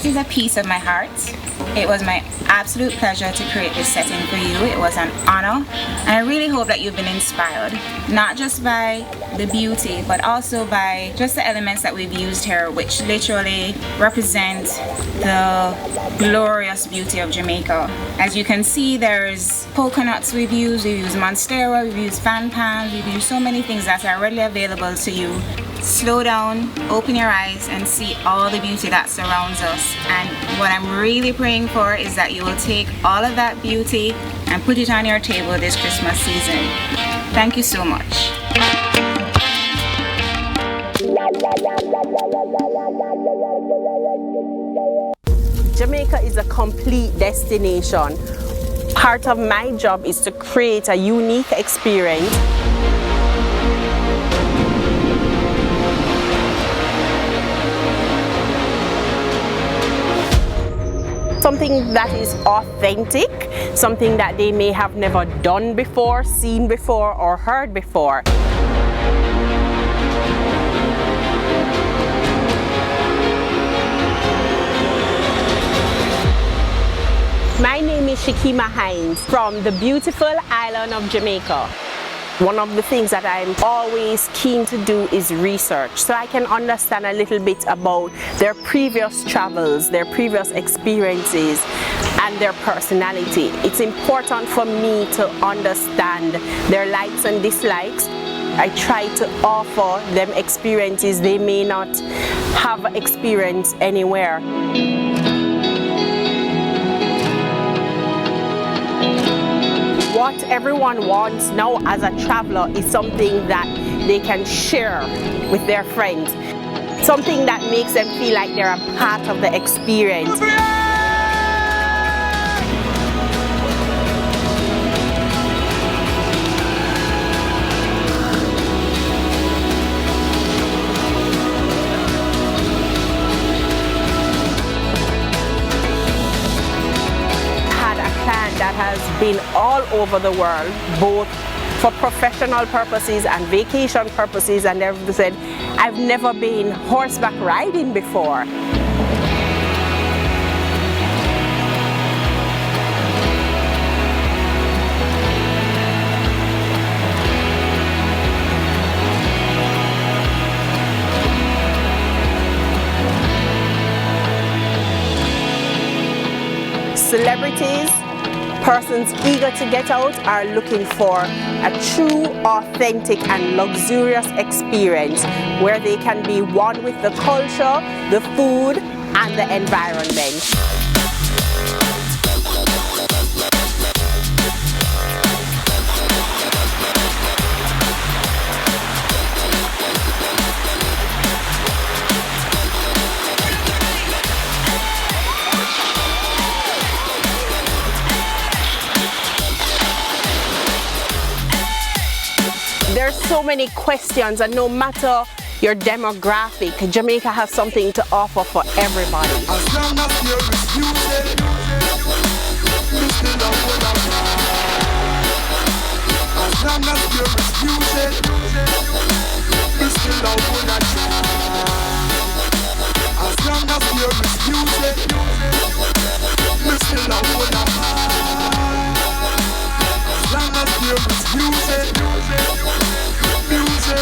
This is a piece of my heart. It was my absolute pleasure to create this setting for you. It was an honor, and I really hope that you've been inspired, not just by the beauty, but also by just the elements that we've used here, which literally represent the glorious beauty of Jamaica. As you can see, there's coconuts we've used Monstera, we've used fan pans, we've used so many things that are readily available to you slow down, open your eyes, and see all the beauty that surrounds us. And what I'm really praying for is that you will take all of that beauty and put it on your table this Christmas season. Thank you so much. Jamaica is a complete destination. Part of my job is to create a unique experience. Something that is authentic, something that they may have never done before, seen before, or heard before. My name is Shakima Hines from the beautiful island of Jamaica. One of the things that I'm always keen to do is research, so I can understand a little bit about their previous travels, their previous experiences, and their personality. It's important for me to understand their likes and dislikes. I try to offer them experiences they may not have experienced anywhere. What everyone wants now as a traveler is something that they can share with their friends. Something that makes them feel like they're a part of the experience. That has been all over the world, both for professional purposes and vacation purposes, and they've said, I've never been horseback riding before. Celebrities, persons eager to get out are looking for a true, authentic and luxurious experience where they can be one with the culture, the food and the environment. There's so many questions, and no matter your demographic, Jamaica has something to offer for everybody. As long as you're music, Mr. Love will arrive. As long as you're music, Mr. Love will arrive. As long as you're music, Mr. Love will arrive. As long as you're music, music.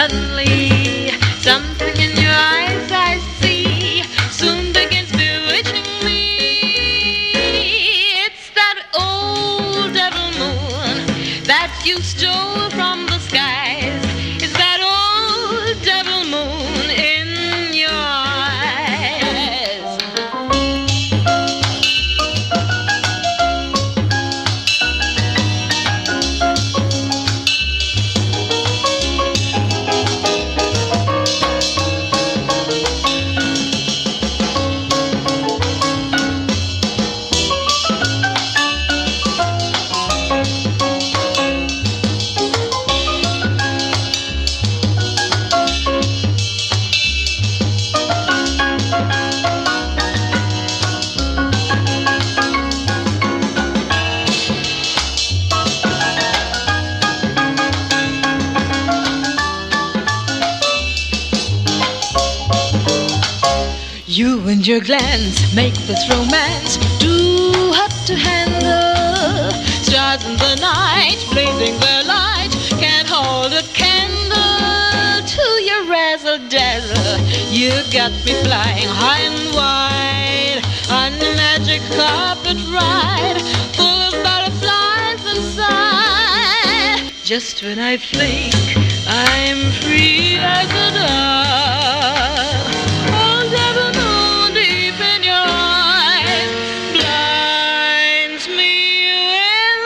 suddenly something in your eyes I see soon begins bewitching me. It's that old devil moon that you stole from the skies. It's that old devil moon in your eyes. You and your glance make this romance too hot to handle. Stars in the night, blazing their light, can't hold a candle to your razzle dazzle. You got me flying high and wide on the magic carpet ride, full of butterflies inside. Just when I think I'm free as a dove, old devil moon deep in your eyes blinds me with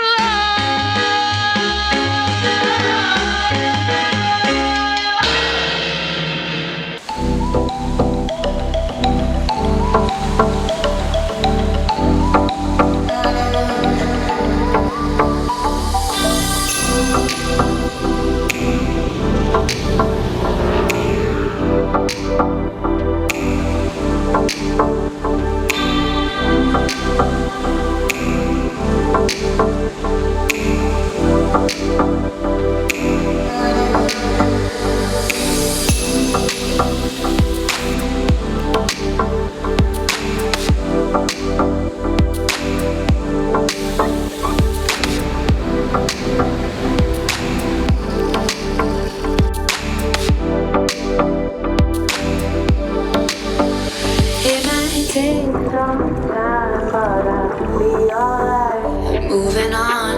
It might take some time, but I'll be alright. Moving on,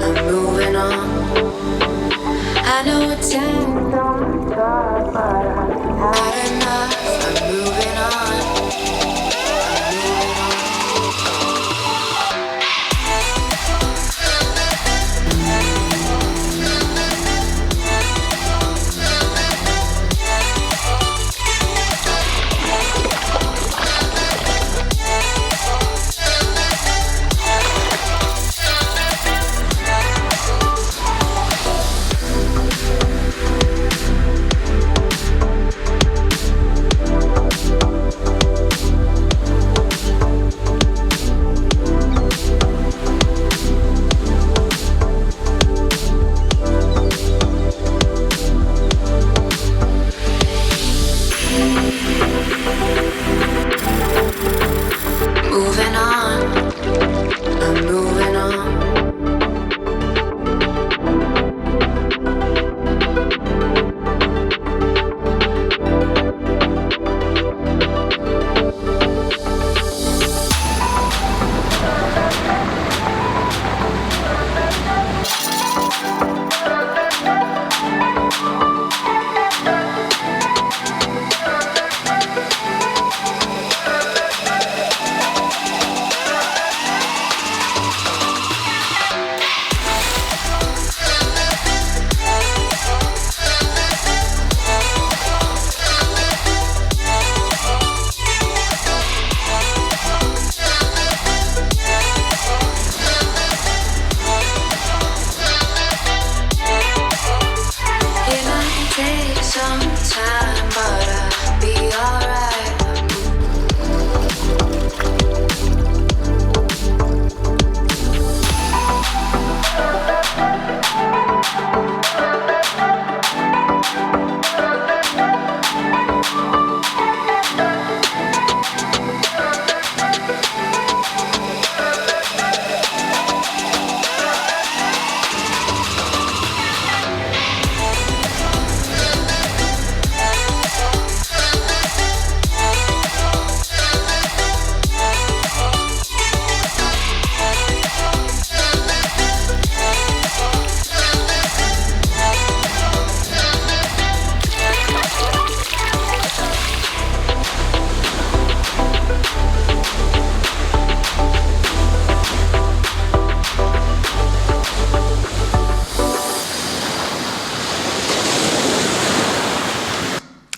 I'm moving on. I know it takes some time, but I've had enough. I'm moving on.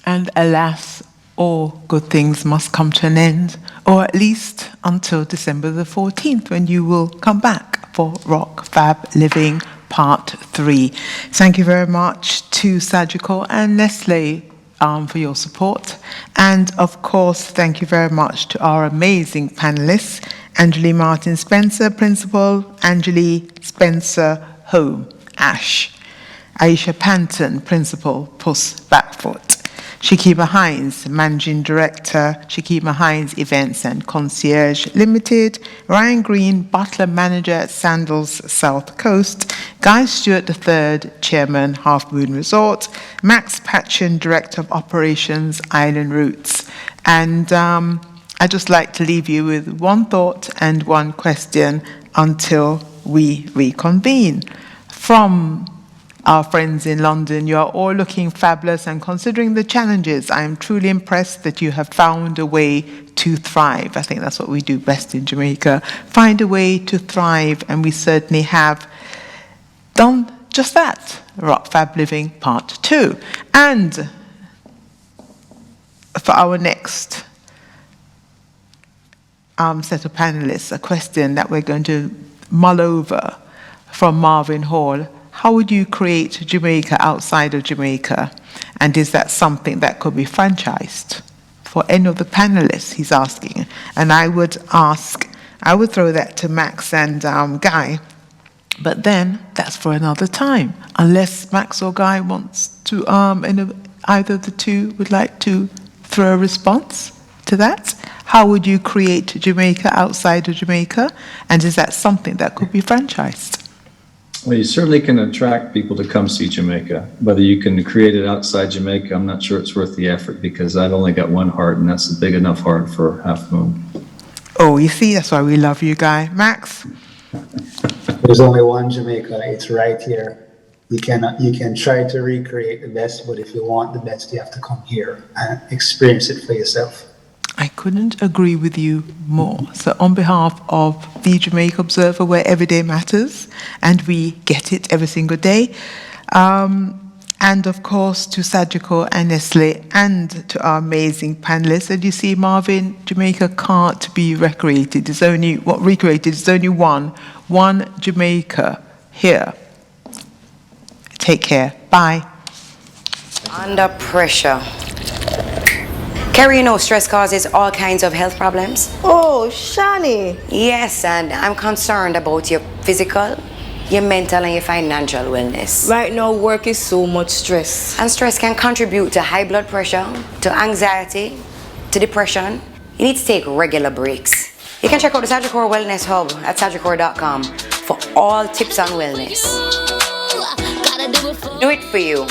And alas, all good things must come to an end, or at least until December the 14th, when you will come back for Rock Fab Living Part 3. Thank you very much to Sajiko and Nestle for your support. And of course, thank you very much to our amazing panelists, Angeli Martin Spencer, Principal, Angeli Spencer Home, Ash, Aisha Panton, Principal, Puss Backfoot, Shakima Hines, Managing Director, Shakima Hines Events and Concierge Limited, Ryan Green, Butler Manager at Sandals South Coast, Guy Stewart III, Chairman, Half Moon Resort, Max Patchen, Director of Operations, Island Routes. And I'd just like to leave you with one thought and one question until we reconvene. From our friends in London, you are all looking fabulous, and considering the challenges, I am truly impressed that you have found a way to thrive. I think that's what we do best in Jamaica, find a way to thrive, and we certainly have done just that. Rock Fab Living Part 2. And for our next set of panelists, a question that we're going to mull over from Marvin Hall. How would you create Jamaica outside of Jamaica? And is that something that could be franchised? For any of the panelists, he's asking. And I would throw that to Max and Guy. But then that's for another time. Unless Max or Guy wants to, either of the two would like to throw a response to that. How would you create Jamaica outside of Jamaica? And is that something that could be franchised? Well, you certainly can attract people to come see Jamaica. Whether you can create it outside Jamaica, I'm not sure it's worth the effort, because I've only got one heart, and that's a big enough heart for Half Moon. Oh, you see, that's why we love you, Guy. Max? There's only one Jamaica. It's right here. You can try to recreate the best, but if you want the best, you have to come here and experience it for yourself. I couldn't agree with you more. So on behalf of the Jamaica Observer, where every day matters, and we get it every single day, and of course to Sajiko and Nestle, and to our amazing panelists. And you see, Marvin, Jamaica can't be recreated. It's only recreated. It's only one Jamaica here. Take care. Bye. Under pressure. Kerry, you know stress causes all kinds of health problems. Oh, Shani. Yes, and I'm concerned about your physical, your mental, and your financial wellness. Right now, work is so much stress. And stress can contribute to high blood pressure, to anxiety, to depression. You need to take regular breaks. You can check out the Sagicor Wellness Hub at sagicor.com for all tips on wellness. Do it for you.